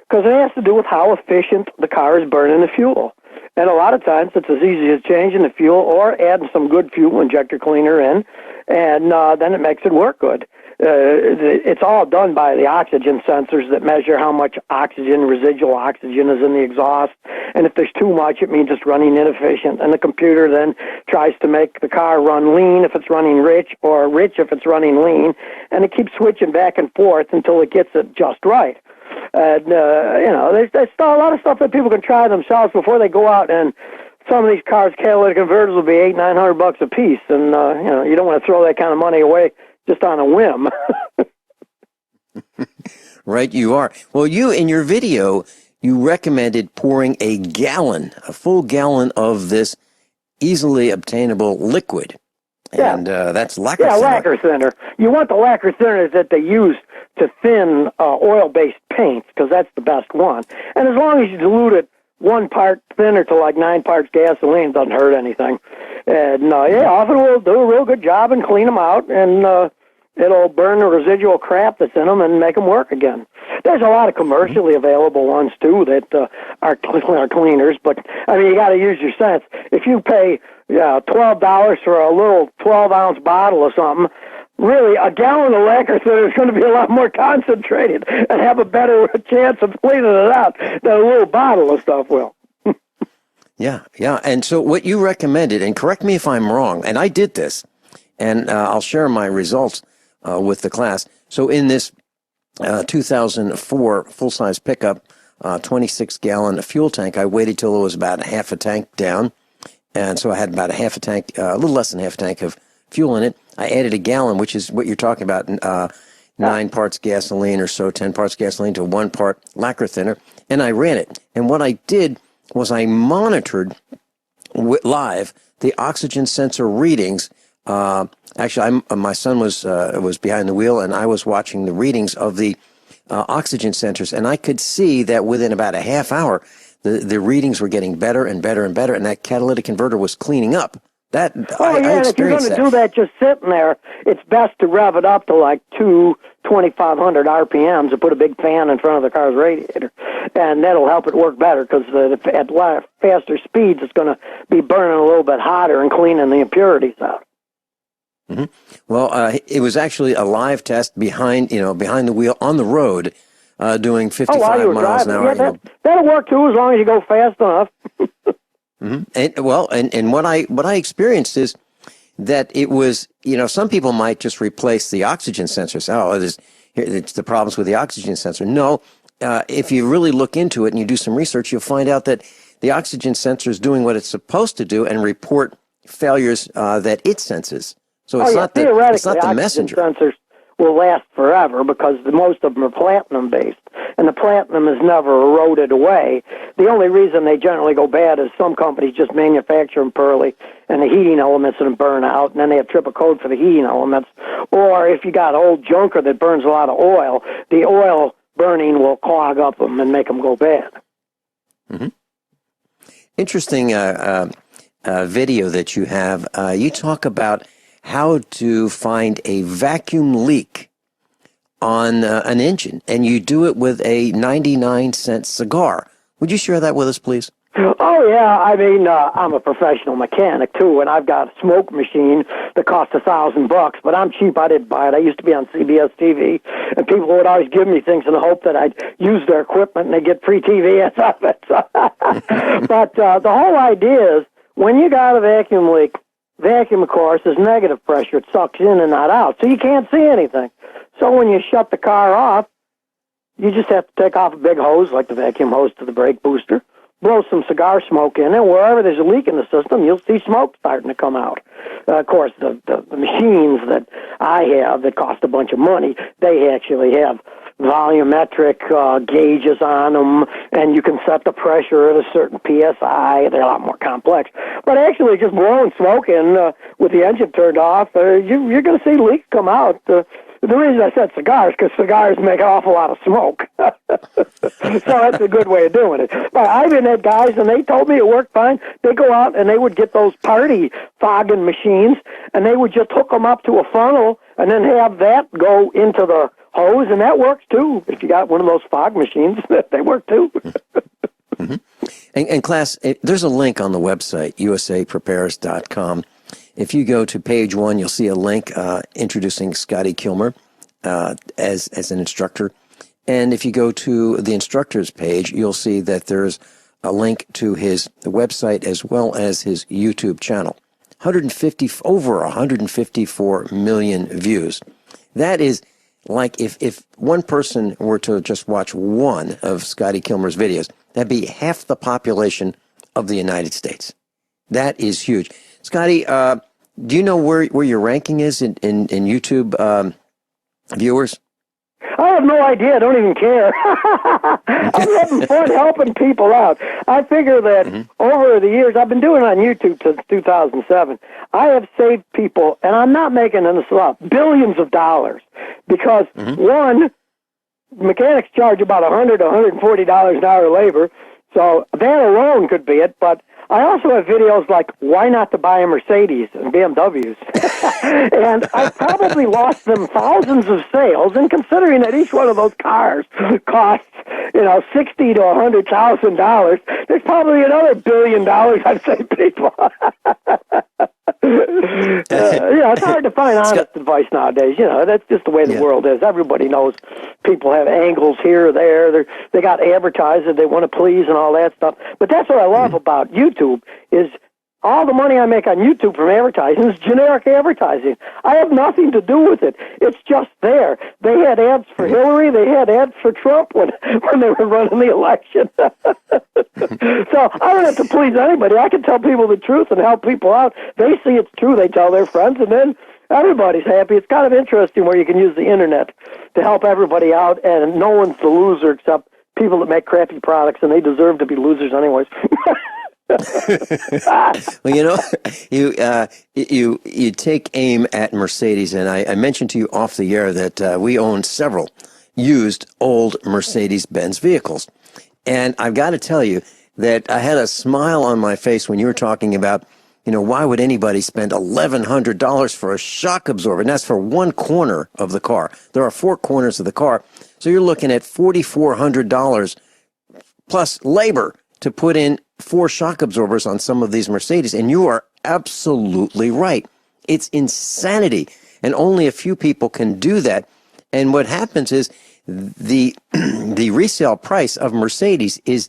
Speaker 7: Because it has to do with how efficient the car is burning the fuel. And a lot of times, it's as easy as changing the fuel or adding some good fuel injector cleaner in, and then it makes it work good. It's all done by the oxygen sensors that measure how much oxygen, residual oxygen, is in the exhaust. And if there's too much, it means it's running inefficient. And the computer then tries to make the car run lean if it's running rich, or rich if it's running lean. And it keeps switching back and forth until it gets it just right. And, there's still a lot of stuff that people can try themselves before they go out, and some of these cars, catalytic converters, will be $800-900 a piece. And, you don't want to throw that kind of money away just on a whim.
Speaker 4: Right, you are. Well, you, in your video, you recommended pouring a full gallon of this easily obtainable liquid.
Speaker 7: Yeah.
Speaker 4: And that's lacquer
Speaker 7: Yeah,
Speaker 4: thinner.
Speaker 7: lacquer thinner. You want the lacquer thinners that they use to thin oil-based paints, because that's the best one. And as long as you dilute it 1 part thinner to like 9 parts gasoline, it doesn't hurt anything. And often will do a real good job and clean them out, and it'll burn the residual crap that's in them and make them work again. There's a lot of commercially available ones, too, that are cleaners, but, I mean, you got to use your sense. If you pay $12 for a little 12-ounce bottle or something, really, a gallon of lacquer thinner is going to be a lot more concentrated and have a better chance of cleaning it out than a little bottle of stuff will.
Speaker 4: Yeah. And so what you recommended, and correct me if I'm wrong, and I did this, and I'll share my results with the class. So in this 2004 full-size pickup, 26-gallon fuel tank, I waited till it was about half a tank down, and so I had about a little less than half a tank of fuel in it. I added a gallon, which is what you're talking about, 9 parts gasoline or so, 10 parts gasoline to 1 part lacquer thinner, and I ran it. And what I did was I monitored live the oxygen sensor readings. Actually, my son was behind the wheel, and I was watching the readings of the oxygen sensors, and I could see that within about a half hour, the readings were getting better and better and better, and that catalytic converter was cleaning up. I
Speaker 7: if you're going
Speaker 4: experienced
Speaker 7: to do that just sitting there, it's best to rev it up to like 2,500 RPMs and put a big fan in front of the car's radiator, and that'll help it work better, because at faster speeds, it's going to be burning a little bit hotter and cleaning the impurities out.
Speaker 4: Mm-hmm. Well, it was actually a live test behind the wheel on the road, doing 55 miles an hour.
Speaker 7: Yeah, that'll work too, as long as you go fast enough.
Speaker 4: Mm-hmm. And what I experienced is that it was, some people might just replace the oxygen sensors. It's the problems with the oxygen sensor. No, if you really look into it and you do some research, you'll find out that the oxygen sensor is doing what it's supposed to do and report failures that it senses. So it's not the messenger.
Speaker 7: Sensors will last forever because most of them are platinum-based, and the platinum is never eroded away. The only reason they generally go bad is some companies just manufacture them poorly, and the heating elements and burn out, and then they have triple coat for the heating elements. Or if you got old junker that burns a lot of oil, the oil burning will clog up them and make them go bad.
Speaker 4: Mm-hmm. Interesting video that you have. You talk about how to find a vacuum leak on an engine, and you do it with a 99-cent cigar. Would you share that with us, please?
Speaker 7: Oh, yeah. I mean, I'm a professional mechanic, too, and I've got a smoke machine that costs $1,000, but I'm cheap. I didn't buy it. I used to be on CBS TV, and people would always give me things in the hope that I'd use their equipment and they'd get free TV and stuff. But the whole idea is, when you got a vacuum leak, vacuum, of course, is negative pressure. It sucks in and not out, so you can't see anything. So when you shut the car off, you just have to take off a big hose, like the vacuum hose to the brake booster, blow some cigar smoke in, and wherever there's a leak in the system, you'll see smoke starting to come out. Of course, the machines that I have that cost a bunch of money, they actually have volumetric gauges on them, and you can set the pressure at a certain PSI. They're a lot more complex. But actually, just blowing smoke in with the engine turned off, you're going to see leaks come out. The reason I said cigars, because cigars make an awful lot of smoke. So that's a good way of doing it. But I've been had guys, and they told me it worked fine. They go out, and they would get those party fogging machines, and they would just hook them up to a funnel, and then have that go into the hose, and that works too. If you got one of those fog machines, they work too.
Speaker 4: Mm-hmm. And class, there's a link on the website, usaprepares.com. If you go to page 1, you'll see a link introducing Scotty Kilmer as an instructor. And if you go to the instructor's page, you'll see that there's a link to his website as well as his YouTube channel. Over 154 million views. That is like if one person were to just watch one of Scotty Kilmer's videos, that'd be half the population of the United States. That is huge. Scotty, do you know where your ranking is in YouTube viewers?
Speaker 7: I have no idea. I don't even care. I'm having fun helping people out. I figure that over the years, I've been doing it on YouTube since 2007. I have saved people, and I'm not making this up, billions of dollars. Because, one, mechanics charge about $100 to $140 an hour labor, so that alone could be it. But I also have videos like why not to buy a Mercedes and BMWs. And I probably lost them thousands of sales, and considering that each one of those cars costs, $60,000 to $100,000, there's probably another $1 billion I've saved people. It's hard to find honest advice nowadays. That's just the way the world is. Everybody knows people have angles here or there. They got advertisers they want to please and all that stuff. But that's what I love about YouTube is all the money I make on YouTube from advertising is generic advertising. I have nothing to do with it. It's just there. They had ads for Hillary. They had ads for Trump when they were running the election. So I don't have to please anybody. I can tell people the truth and help people out. They see it's true. They tell their friends, and then everybody's happy. It's kind of interesting where you can use the internet to help everybody out, and no one's the loser except people that make crappy products, and they deserve to be losers anyways.
Speaker 4: Well, you take aim at Mercedes, and I mentioned to you off the air that we own several used old Mercedes-Benz vehicles. And I've got to tell you that I had a smile on my face when you were talking about, why would anybody spend $1,100 for a shock absorber? And that's for one corner of the car. There are 4 corners of the car. So you're looking at $4,400 plus labor to put in 4 shock absorbers on some of these Mercedes. And you are absolutely right. It's insanity. And only a few people can do that. And what happens is the resale price of Mercedes is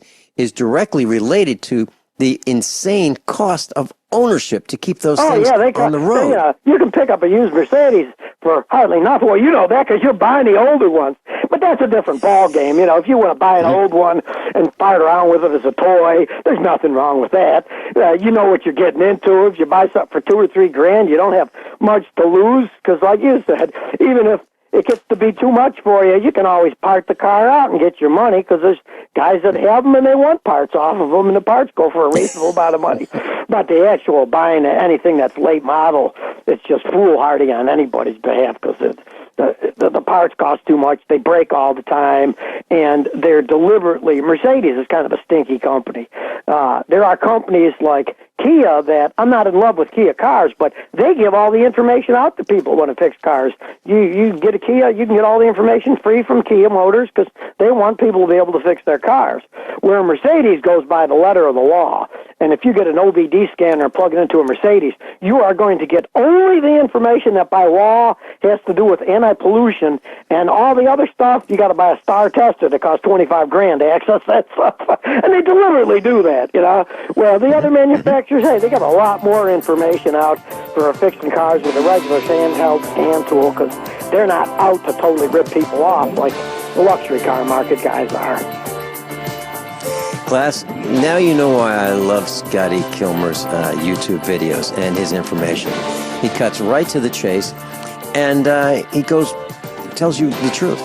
Speaker 4: directly related to the insane cost of ownership to keep those things on the road.
Speaker 7: You can pick up a used Mercedes for hardly nothing. Well, you know that because you're buying the older ones. But that's a different ball game. If you want to buy an old one and fart around with it as a toy, there's nothing wrong with that. You know what you're getting into. If you buy something for $2 or $3 grand, you don't have much to lose because, like you said, even if it gets to be too much for you, you can always part the car out and get your money because there's guys that have them and they want parts off of them, and the parts go for a reasonable amount of money. But the actual buying anything that's late model, it's just foolhardy on anybody's behalf because the parts cost too much, they break all the time, and they're deliberately, Mercedes is kind of a stinky company. There are companies like Kia that, I'm not in love with Kia cars, but they give all the information out to people when to fix cars. You get a Kia, you can get all the information free from Kia Motors because they want people to be able to fix their cars. Where Mercedes goes by the letter of the law, and if you get an OBD scanner and plug it into a Mercedes, you are going to get only the information that by law has to do with anti-pollution, and all the other stuff, you got to buy a star tester that costs $25,000 to access that stuff. And they deliberately do that, Well, the other manufacturers, hey, they got a lot more information out for fixing cars with a regular handheld scan tool because they're not out to totally rip people off like the luxury car market guys are.
Speaker 4: Class, now you know why I love Scotty Kilmer's YouTube videos and his information. He cuts right to the chase, and he tells you the truth.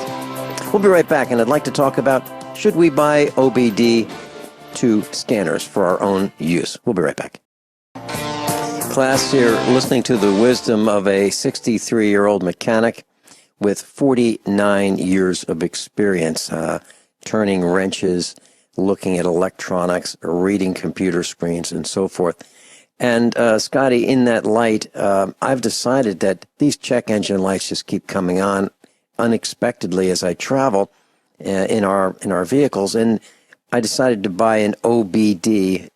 Speaker 4: We'll be right back, and I'd like to talk about should we buy OBD2 scanners for our own use. We'll be right back. Class, here listening to the wisdom of a 63-year-old mechanic with 49 years of experience, turning wrenches, looking at electronics, reading computer screens, and so forth. And Scotty, in that light, I've decided that these check engine lights just keep coming on unexpectedly as I travel in our vehicles, and I decided to buy an OBD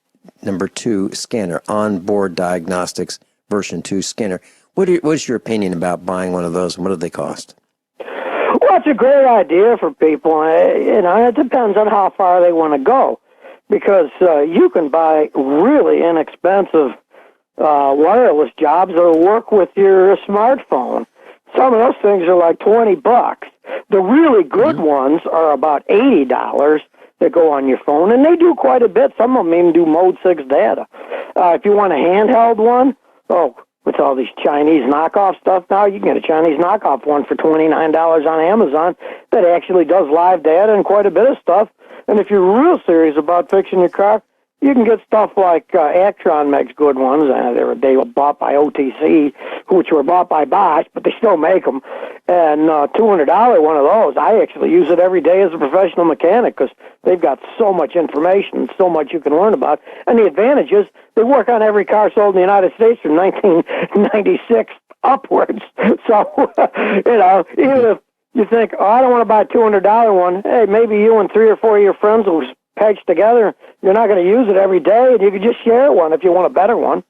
Speaker 4: number 2 scanner, onboard diagnostics version 2 scanner. What is your opinion about buying one of those, and what do they cost?
Speaker 7: Well, it's a great idea for people. It depends on how far they want to go, because you can buy really inexpensive wireless jobs that will work with your smartphone. Some of those things are like $20. The really good ones are about $80 that go on your phone, and they do quite a bit. Some of them even do Mode 6 data. If you want a handheld one, with all these Chinese knockoff stuff now. You can get a Chinese knockoff one for $29 on Amazon that actually does live data and quite a bit of stuff. And if you're real serious about fixing your car, you can get stuff like Actron makes good ones. They were bought by OTC, which were bought by Bosch, but they still make them. And $200 one of those, I actually use it every day as a professional mechanic because they've got so much information, so much you can learn about. And the advantage is they work on every car sold in the United States from 1996 upwards. So, even if you think, oh, I don't want to buy a $200 one, hey, maybe you and 3 or 4 of your friends will patch together. You're not going to use it every day, and you can just share one if you want a better one.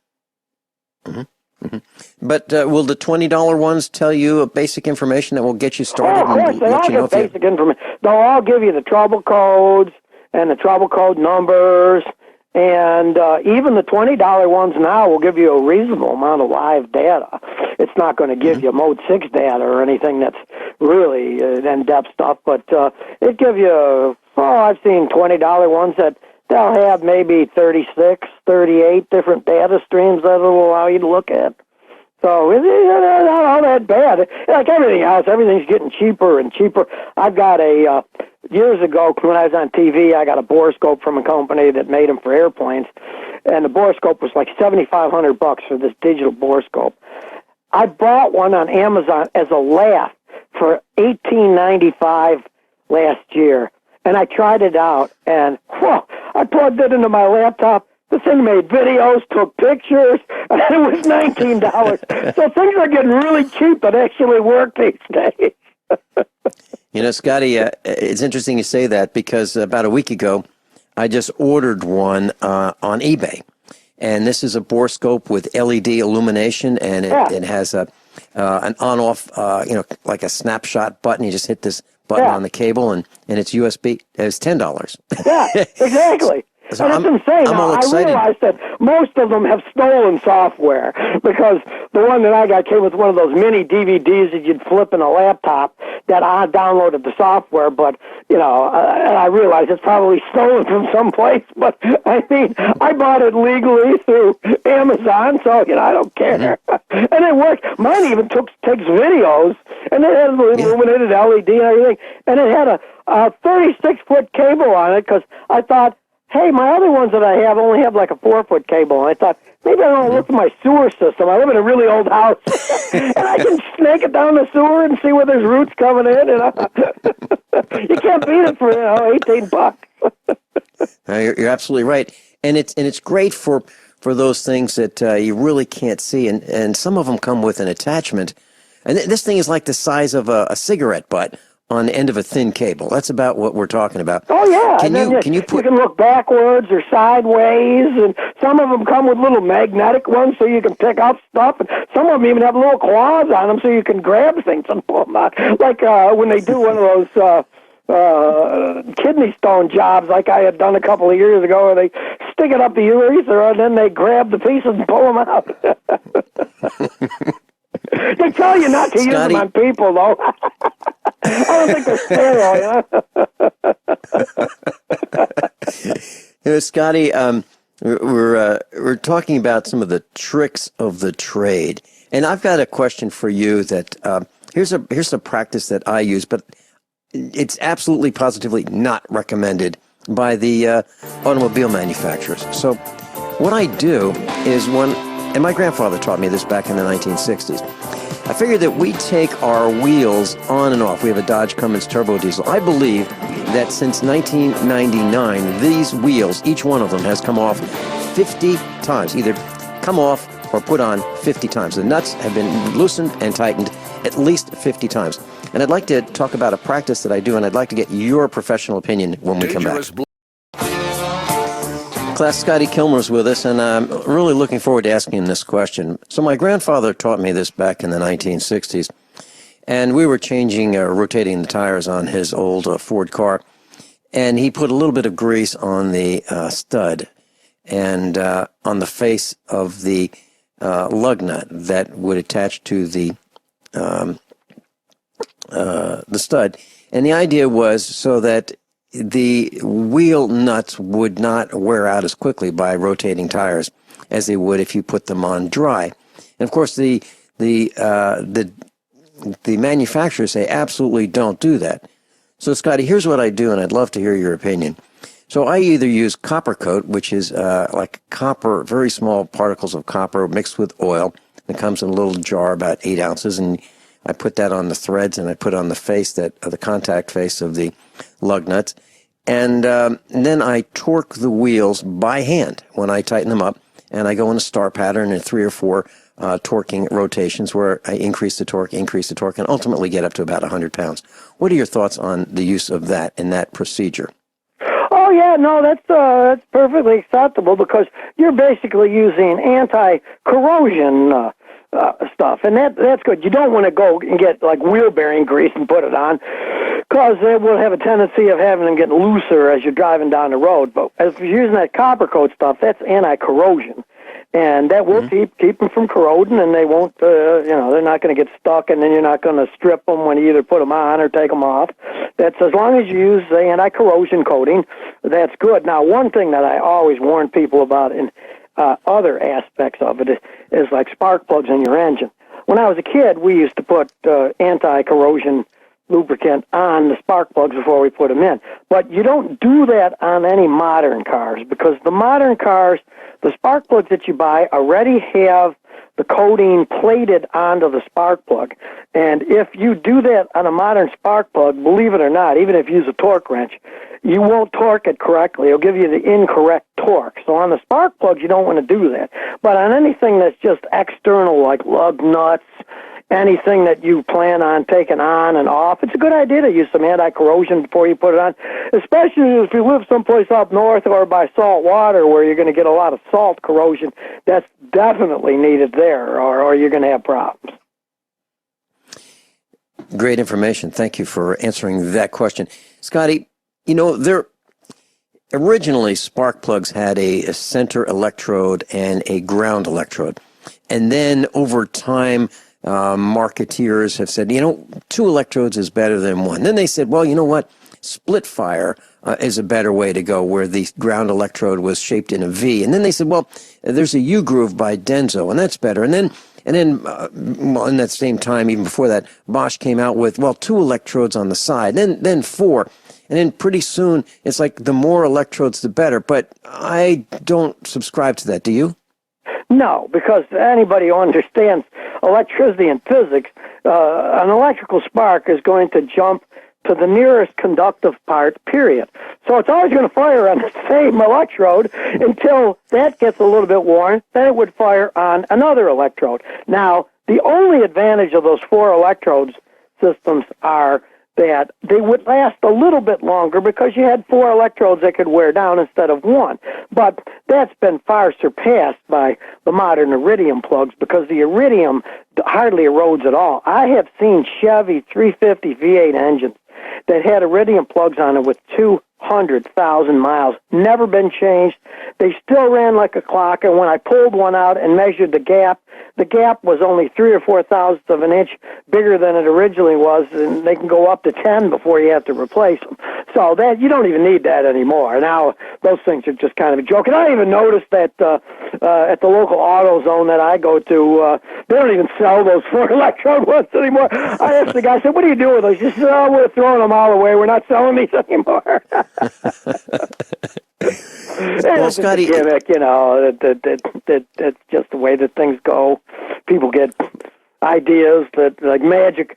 Speaker 4: Mm-hmm. Mm-hmm. But will the $20 ones tell you basic information that will get you started?
Speaker 7: Oh, of course, they all give basic information. They'll all give you the trouble codes and the trouble code numbers, and even the $20 ones now will give you a reasonable amount of live data. It's not going to give you Mode 6 data or anything that's really in-depth stuff, but it give you, I've seen $20 ones that they'll have maybe 36, 38 different data streams that will allow you to look at. So it's not all that bad. Like everything else, everything's getting cheaper and cheaper. I've got years ago when I was on TV, I got a borescope from a company that made them for airplanes, and the borescope was like $7,500 for this digital borescope. I bought one on Amazon as a laugh for $18.95 last year, and I tried it out, and I plugged it into my laptop. The thing made videos, took pictures, and it was $19. So things are getting really cheap that actually work these days.
Speaker 4: Scotty, it's interesting you say that because about a week ago, I just ordered one on eBay. And this is a borescope with LED illumination, and it has an on-off, like a snapshot button. You just hit this button on the cable, and it's USB. It's $10.
Speaker 7: Yeah, exactly.
Speaker 4: So
Speaker 7: and it's insane.
Speaker 4: I'm all
Speaker 7: I
Speaker 4: excited.
Speaker 7: realized that most of them have stolen software because the one that I got came with one of those mini DVDs that you'd flip in a laptop that I downloaded the software, but, and I realized it's probably stolen from someplace, but, I mean, I bought it legally through Amazon, so, I don't care. Mm-hmm. And it worked. Mine even takes videos, and it has illuminated LED and everything, and it had a 36-foot cable on it because I thought, hey, my other ones that I have only have like a 4-foot cable. And I thought, maybe I don't look at my sewer system. I live in a really old house. And I can snake it down the sewer and see where there's roots coming in. And you can't beat it for, $18.
Speaker 4: You're absolutely right. And it's great for those things that you really can't see. And some of them come with an attachment. And this thing is like the size of a cigarette butt on the end of a thin cable. That's about what we're talking about.
Speaker 7: Oh, yeah.
Speaker 4: You
Speaker 7: can look backwards or sideways, and some of them come with little magnetic ones so you can pick up stuff, and some of them even have little claws on them so you can grab things and pull them out. Like when they do one of those kidney stone jobs like I had done a couple of years ago where they stick it up the urethra and then they grab the pieces and pull them out. They tell you not to use them on people, though. I don't think they're sterile,
Speaker 4: Scotty, we're talking about some of the tricks of the trade, and I've got a question for you. That here's a practice that I use, but it's absolutely positively not recommended by the automobile manufacturers. So, what I do is and my grandfather taught me this back in the 1960s. I figured that we take our wheels on and off. We have a Dodge Cummins turbo diesel. I believe that since 1999, these wheels, each one of them, has come off 50 times, either come off or put on 50 times. The nuts have been loosened and tightened at least 50 times. And I'd like to talk about a practice that I do, and I'd like to get your professional opinion when we come back. Class, Scotty Kilmer's with us, and I'm really looking forward to asking him this question. So my grandfather taught me this back in the 1960s, and we were rotating the tires on his old Ford car, and he put a little bit of grease on the stud and on the face of the lug nut that would attach to the stud. And the idea was so that the wheel nuts would not wear out as quickly by rotating tires as they would if you put them on dry. And of course, the manufacturers say absolutely don't do that. So, Scotty, here's what I do, and I'd love to hear your opinion. So I either use copper coat, which is like copper, very small particles of copper mixed with oil. It comes in a little jar about 8 ounces, and I put that on the threads, and I put on the face, the contact face of the lug nuts. And then I torque the wheels by hand when I tighten them up, and I go in a star pattern in 3 or 4 torquing rotations where I increase the torque, and ultimately get up to about 100 pounds. What are your thoughts on the use of that in that procedure?
Speaker 7: Oh, yeah, no, that's perfectly acceptable because you're basically using anti-corrosion stuff, and that's good. You don't want to go and get like wheel bearing grease and put it on because it will have a tendency of having them get looser as you're driving down the road. But if you're using that copper coat stuff, that's anti-corrosion. And that will keep them from corroding, and they won't, they're not going to get stuck, and then you're not going to strip them when you either put them on or take them off. That's as long as you use the anti-corrosion coating, that's good. Now, one thing that I always warn people about in other aspects of it is like spark plugs in your engine. When I was a kid, we used to put anti-corrosion lubricant on the spark plugs before we put them in. But you don't do that on any modern cars because the modern cars, the spark plugs that you buy already have the coating plated onto the spark plug. And if you do that on a modern spark plug, believe it or not, even if you use a torque wrench, you won't torque it correctly. It'll give you the incorrect torque. So on the spark plugs, you don't want to do that. But on anything that's just external, like lug nuts, anything that you plan on taking on and off, it's a good idea to use some anti-corrosion before you put it on, especially if you live someplace up north or by salt water where you're going to get a lot of salt corrosion. That's definitely needed there, or you're going to have problems.
Speaker 4: Great information. Thank you for answering that question. Scotty, originally spark plugs had a center electrode and a ground electrode. And then over time, marketeers have said, 2 electrodes is better than 1. Then they said, well, you know what? Split fire is a better way to go, where the ground electrode was shaped in a V. And then they said, well, there's a U-groove by Denso, and that's better. And then in that same time, even before that, Bosch came out with, 2 electrodes on the side, then 4. And then pretty soon, it's like the more electrodes, the better. But I don't subscribe to that. Do you?
Speaker 7: No, because anybody who understands electricity and physics, an electrical spark is going to jump to the nearest conductive part, period. So it's always going to fire on the same electrode until that gets a little bit worn, then it would fire on another electrode. Now, the only advantage of those 4 electrodes systems are that they would last a little bit longer because you had 4 electrodes that could wear down instead of 1. But that's been far surpassed by the modern iridium plugs because the iridium hardly erodes at all. I have seen Chevy 350 V8 engines that had iridium plugs on it with 200,000 miles. Never been changed. They still ran like a clock, and when I pulled one out and measured the gap was only 3 or 4 thousandths of an inch bigger than it originally was, and they can go up to 10 before you have to replace them. So that you don't even need that anymore. Now, those things are just kind of a joke. And I even noticed that at the local AutoZone that I go to, they don't even sell those 4 electrode ones anymore. I asked the guy, I said, what do you do with those? He said, oh, we're throwing them all away. We're not selling these anymore.
Speaker 4: Well, Scotty,
Speaker 7: gimmick, that's just the way that things go. People get ideas that, like magic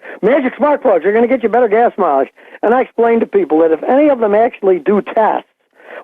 Speaker 7: spark plugs are going to get you better gas mileage. And I explain to people that if any of them actually do tests,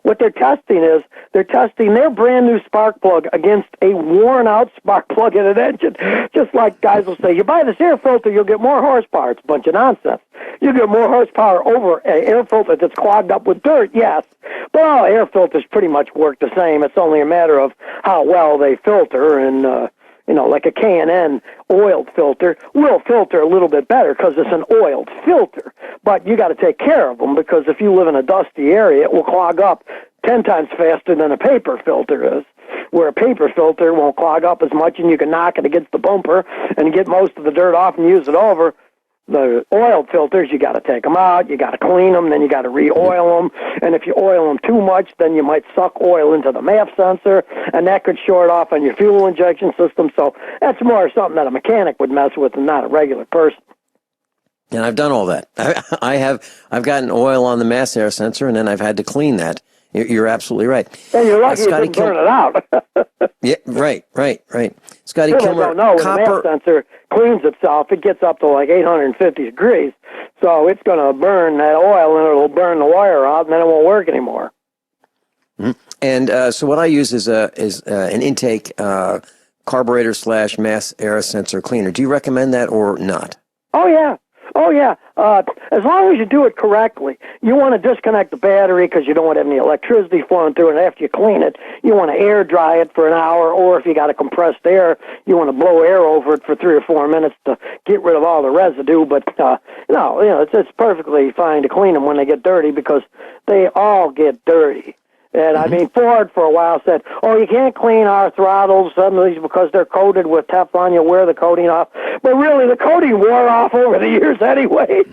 Speaker 7: what they're testing is they're testing their brand new spark plug against a worn out spark plug in an engine. Just like guys will say, you buy this air filter, you'll get more horsepower. It's a bunch of nonsense. You get more horsepower over an air filter that's clogged up with dirt, yes. But all air filters pretty much work the same. It's only a matter of how well they filter, and like a K&N oiled filter will filter a little bit better because it's an oiled filter. But you got to take care of them because if you live in a dusty area, it will clog up 10 times faster than a paper filter is, where a paper filter won't clog up as much and you can knock it against the bumper and get most of the dirt off and use it over. The oil filters, you got to take them out, you got to clean them, then you got to re-oil them, and if you oil them too much, then you might suck oil into the MAF sensor, and that could short off on your fuel injection system. So that's more something that a mechanic would mess with and not a regular person.
Speaker 4: And I've done all that. I've gotten oil on the mass air sensor, and then I've had to clean that. You're absolutely right.
Speaker 7: And you're lucky you didn't burn it out.
Speaker 4: Yeah, right. Scotty Kilmer,
Speaker 7: don't know, when
Speaker 4: copper.
Speaker 7: the MAF sensor cleans itself, it gets up to like 850 degrees. So it's going to burn that oil, and it'll burn the wire out, and then it won't work anymore.
Speaker 4: Mm-hmm. And so what I use is an intake carburetor / mass air sensor cleaner. Do you recommend that or not?
Speaker 7: Oh, yeah. As long as you do it correctly. You want to disconnect the battery because you don't want any electricity flowing through, and after you clean it, you want to air dry it for an hour, or if you got a compressed air, you want to blow air over it for 3 or 4 minutes to get rid of all the residue. But it's perfectly fine to clean them when they get dirty, because they all get dirty. And I mean, Ford for a while said, "Oh, you can't clean our throttles suddenly because they're coated with Teflon. You wear the coating off." But really, the coating wore off over the years anyway.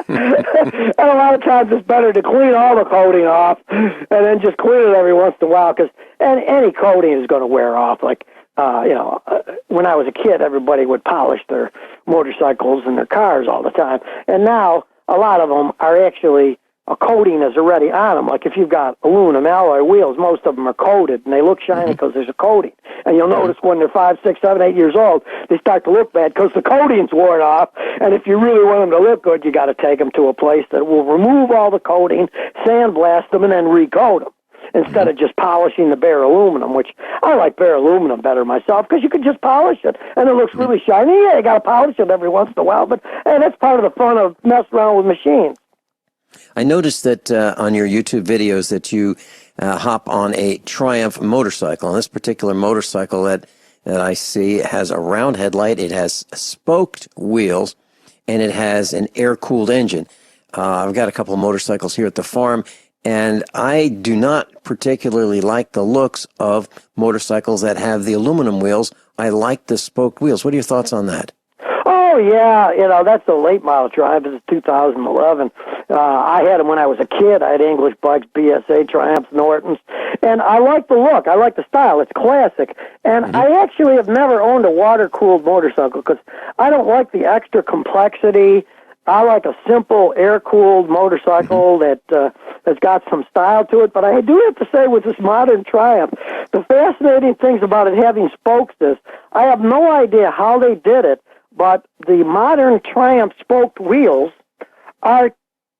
Speaker 7: And a lot of times, it's better to clean all the coating off and then just clean it every once in a while, because any coating is going to wear off. Like when I was a kid, everybody would polish their motorcycles and their cars all the time, and now a lot of them are actually. A coating is already on them. Like if you've got aluminum alloy wheels, most of them are coated, and they look shiny because there's a coating. And you'll notice when they're 5, 6, 7, 8 years old, they start to look bad because the coating's worn off. And if you really want them to look good, you got to take them to a place that will remove all the coating, sandblast them, and then recoat them, instead of just polishing the bare aluminum, which I like bare aluminum better myself, because you can just polish it, and it looks really shiny. Yeah, you got to polish it every once in a while, but that's part of the fun of messing around with machines.
Speaker 4: I noticed that on your YouTube videos that you hop on a Triumph motorcycle. And this particular motorcycle that I see has a round headlight, it has spoked wheels, and it has an air-cooled engine. I've got a couple of motorcycles here at the farm, and I do not particularly like the looks of motorcycles that have the aluminum wheels. I like the spoked wheels. What are your thoughts on that?
Speaker 7: Oh, yeah, that's a late model Triumph. It's 2011. I had them when I was a kid. I had English bikes, BSA, Triumphs, Nortons, and I like the look. I like the style. It's classic. And I actually have never owned a water-cooled motorcycle because I don't like the extra complexity. I like a simple air-cooled motorcycle that's got some style to it. But I do have to say, with this modern Triumph, the fascinating things about it having spokes is I have no idea how they did it, but the modern Triumph spoked wheels are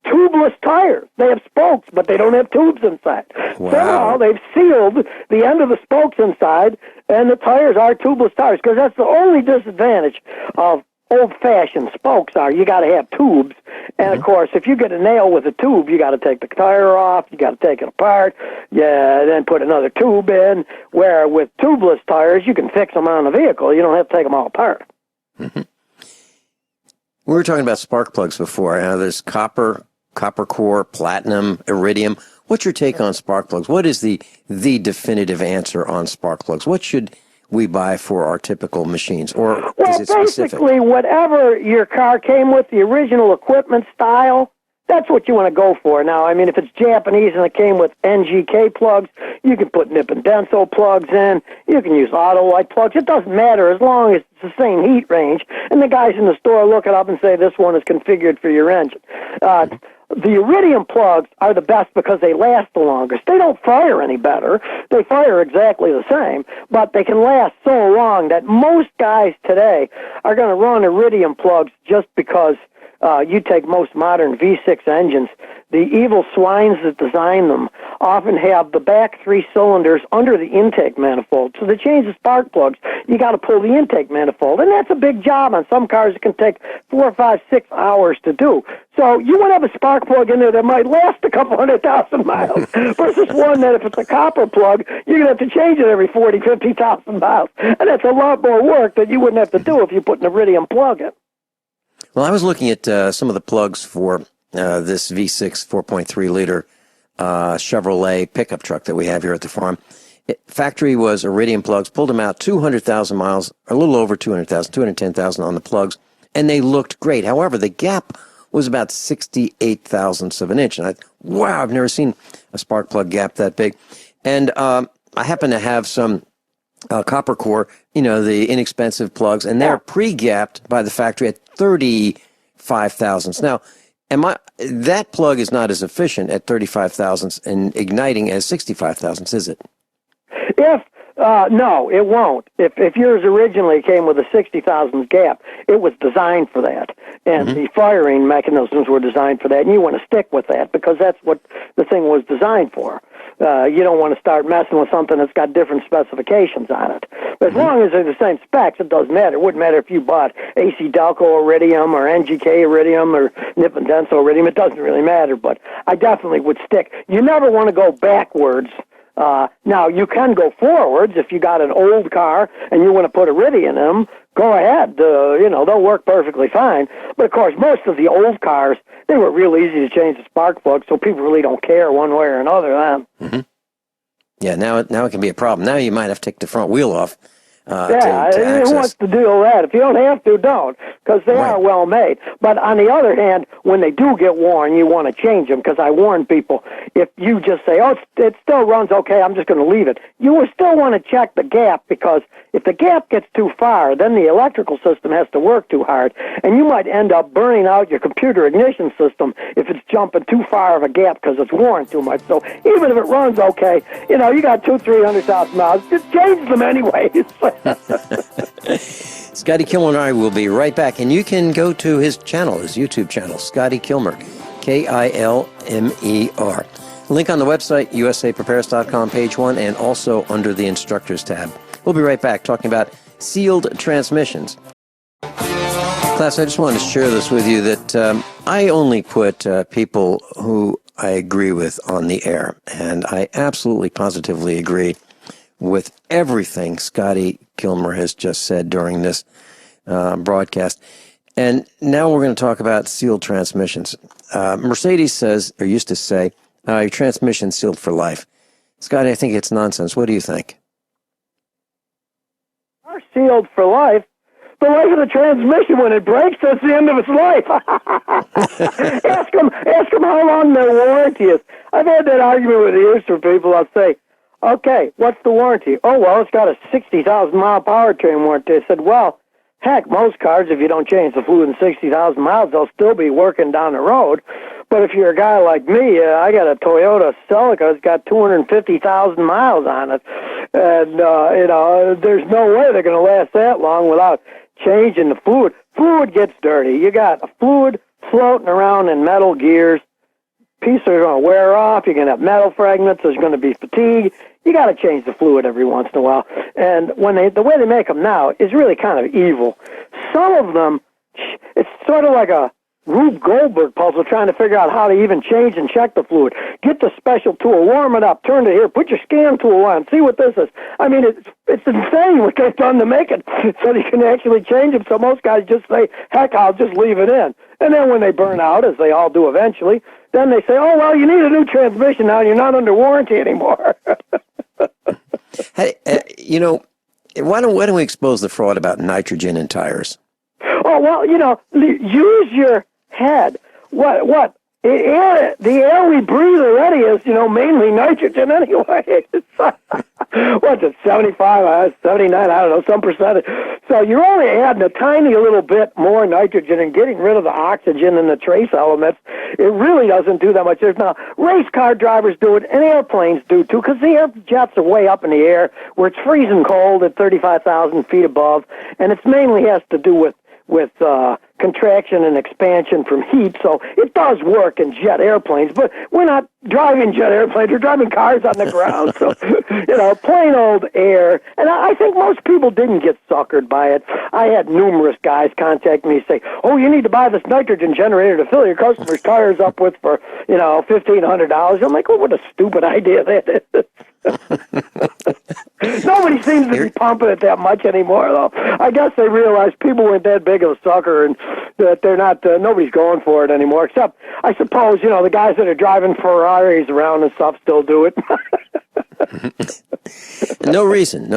Speaker 7: tubeless tires. They have spokes, but they don't have tubes inside.
Speaker 4: Wow.
Speaker 7: Somehow they've sealed the end of the spokes inside, and the tires are tubeless tires, because that's the only disadvantage of old-fashioned spokes are you got to have tubes. And, of course, if you get a nail with a tube, you got to take the tire off, you got to take it apart, then put another tube in, where with tubeless tires, you can fix them on the vehicle. You don't have to take them all apart.
Speaker 4: Mm-hmm. We were talking about spark plugs before. There's copper core, platinum, iridium. What's your take on spark plugs? What is the definitive answer on spark plugs? What should we buy for our typical machines, or is it specific?
Speaker 7: Basically, whatever your car came with, the original equipment style, that's what you want to go for. Now, I mean, if it's Japanese and it came with NGK plugs, you can put Nip and Denso plugs in. You can use Autolite plugs. It doesn't matter as long as it's the same heat range. And the guys in the store look it up and say, this one is configured for your engine. The iridium plugs are the best because they last the longest. They don't fire any better. They fire exactly the same, but they can last so long that most guys today are going to run iridium plugs just because you take most modern V6 engines. The evil swines that design them often have the back 3 cylinders under the intake manifold. So to change the spark plugs, you got to pull the intake manifold, and that's a big job. On some cars, it can take 4, 5, 6 hours to do. So you want to have a spark plug in there that might last a couple 100,000 miles versus one that if it's a copper plug, you're going to have to change it every 40, 50,000 miles. And that's a lot more work that you wouldn't have to do if you put an iridium plug in.
Speaker 4: Well, I was looking at some of the plugs for this V6 4.3 liter Chevrolet pickup truck that we have here at the farm. Factory was iridium plugs, pulled them out 200,000 miles, a little over 200,000, 210,000 on the plugs. and they looked great. However, the gap was about 68 thousandths of an inch. And wow, I've never seen a spark plug gap that big. And I happen to have some copper core, the inexpensive plugs, and they're pre-gapped by the factory at 35 thousandths. Now, that plug is not as efficient at 35 thousandths and igniting as 65 thousandths, is it?
Speaker 7: No, it won't. If yours originally came with a 60 thousandths gap, it was designed for that. And the firing mechanisms were designed for that. And you want to stick with that because that's what the thing was designed for. You don't want to start messing with something that's got different specifications on it. But as long as they're the same specs, it doesn't matter. It wouldn't matter if you bought AC Delco Iridium or NGK Iridium or Nippon Denso Iridium. It doesn't really matter. But I definitely would stick. You never want to go backwards. Now, you can go forwards if you got an old car and you want to put iridium in them. Go ahead. They'll work perfectly fine. But, of course, most of the old cars, they were real easy to change the spark plug, so people really don't care one way or another.
Speaker 4: Yeah, now it can be a problem. Now you might have to take the front wheel off.
Speaker 7: Who wants to do that? If you don't have to, don't, because they are well made. But on the other hand, when they do get worn, you want to change them, because I warn people, if you just say, it still runs okay, I'm just going to leave it, you will still want to check the gap, because if the gap gets too far, then the electrical system has to work too hard, and you might end up burning out your computer ignition system if it's jumping too far of a gap because it's worn too much. So even if it runs okay, you got 200,000-300,000 miles, just change them anyways.
Speaker 4: Scotty Kilmer and I will be right back, and you can go to his channel, his YouTube channel, Scotty Kilmer, Kilmer. Link on the website, usaprepares.com, page 1, and also under the instructors tab. We'll be right back talking about sealed transmissions. Class, I just wanted to share this with you that I only put people who I agree with on the air, and I absolutely positively agree with everything Scotty Kilmer has just said during this broadcast. And now we're going to talk about sealed transmissions. Mercedes says, or used to say, your transmission's sealed for life. Scotty, I think it's nonsense. What do you think?
Speaker 7: Are sealed for life. The life of the transmission, when it breaks, that's the end of its life. Ask them how long their warranty is. I've had that argument with years for people. I'll say, okay, what's the warranty? Oh, well, it's got a 60,000-mile powertrain warranty. I said, well, heck, most cars, if you don't change the fluid in 60,000 miles, they'll still be working down the road. But if you're a guy like me, I got a Toyota Celica. It's got 250,000 miles on it. And, there's no way they're going to last that long without changing the fluid. Fluid gets dirty. You got a fluid floating around in metal gears. Pieces are going to wear off. You're going to have metal fragments. There's going to be fatigue. You got to change the fluid every once in a while. And the way they make them now is really kind of evil. Some of them, it's sort of like a Rube Goldberg puzzle trying to figure out how to even change and check the fluid. Get the special tool, warm it up, turn it here, put your scan tool on, see what this is. I mean, it's insane what they've done to make it so you can actually change them. So most guys just say, heck, I'll just leave it in. And then when they burn out, as they all do eventually, then they say, oh, well, you need a new transmission now, and you're not under warranty anymore.
Speaker 4: Hey, why don't we expose the fraud about nitrogen in tires?
Speaker 7: Oh, well, use your head. What? The air we breathe already is, mainly nitrogen anyway. What's it, 75, 79, I don't know, some percentage. So you're only adding a tiny little bit more nitrogen and getting rid of the oxygen and the trace elements. It really doesn't do that much. Now, race car drivers do it, and airplanes do too, because the air jets are way up in the air where it's freezing cold at 35,000 feet above, and it mainly has to do with contraction and expansion from heat, so it does work in jet airplanes, but we're not driving jet airplanes, we're driving cars on the ground, so, plain old air, and I think most people didn't get suckered by it. I had numerous guys contact me and say, oh, you need to buy this nitrogen generator to fill your customer's tires up with for, $1,500. I'm like, what a stupid idea that is. Nobody seems to be pumping it that much anymore, though. I guess they realize people weren't that big of a sucker and that they're not, nobody's going for it anymore, except, I suppose, the guys that are driving Ferraris around and stuff still do it. No reason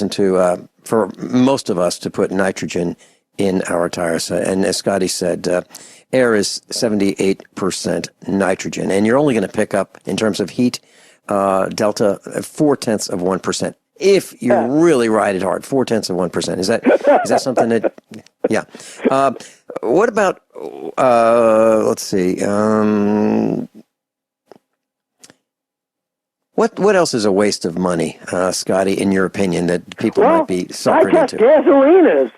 Speaker 7: to, for most of us to put nitrogen
Speaker 4: in our tires. And as Scotty said, air is 78% nitrogen, and you're only going to pick up, in terms of heat, delta, 0.4%. If you really ride it hard, 0.4%. Is that something that? Yeah. What about? Let's see. What else is a waste of money, Scotty? In your opinion, that people might be suckered into?
Speaker 7: Gasoline is.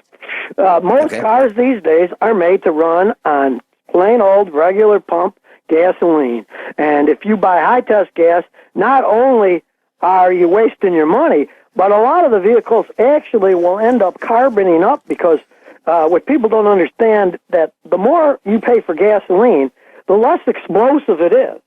Speaker 7: Most cars these days are made to run on plain old regular pump gasoline, and if you buy high test gas, not only are you wasting your money, but a lot of the vehicles actually will end up carboning up because what people don't understand, that the more you pay for gasoline, the less explosive it is,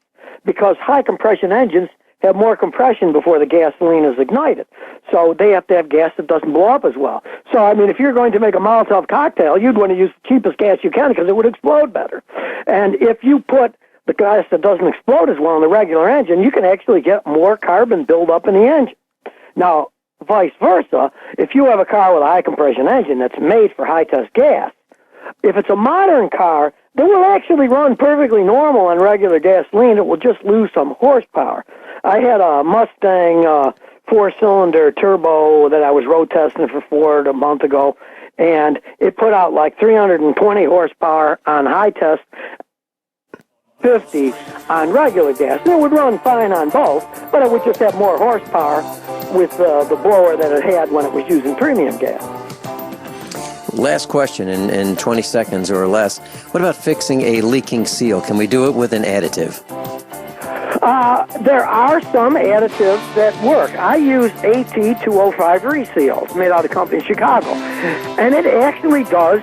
Speaker 7: because high compression engines have more compression before the gasoline is ignited. So they have to have gas that doesn't blow up as well. So, I mean, if you're going to make a Molotov cocktail, you'd want to use the cheapest gas you can because it would explode better. And if you put the gas that doesn't explode as well in the regular engine, you can actually get more carbon buildup in the engine. Now, vice versa, if you have a car with a high compression engine that's made for high test gas, if it's a modern car, they will actually run perfectly normal on regular gasoline. It will just lose some horsepower. I had a Mustang 4-cylinder turbo that I was road testing for Ford a month ago, and it put out like 320 horsepower on high test, 50 on regular gas. And it would run fine on both, but it would just have more horsepower with the blower that it had when it was using premium gas.
Speaker 4: Last question in 20 seconds or less. What about fixing a leaking seal? Can we do it with an additive?
Speaker 7: There are some additives that work. I use AT205 reseals made out of a company in Chicago, and it actually does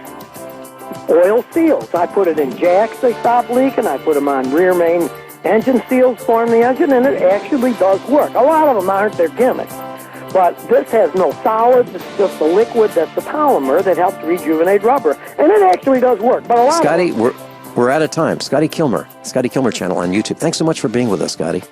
Speaker 7: oil seals. I put it in jacks, they stop leaking. I put them on rear main engine seals, form the engine, and it actually does work. A lot of them aren't, they're gimmicks. But this has no solids, it's just a liquid that's the polymer that helps rejuvenate rubber. And it actually does work. But a lot
Speaker 4: Scotty, we're out of time. Scotty Kilmer channel on YouTube. Thanks so much for being with us, Scotty.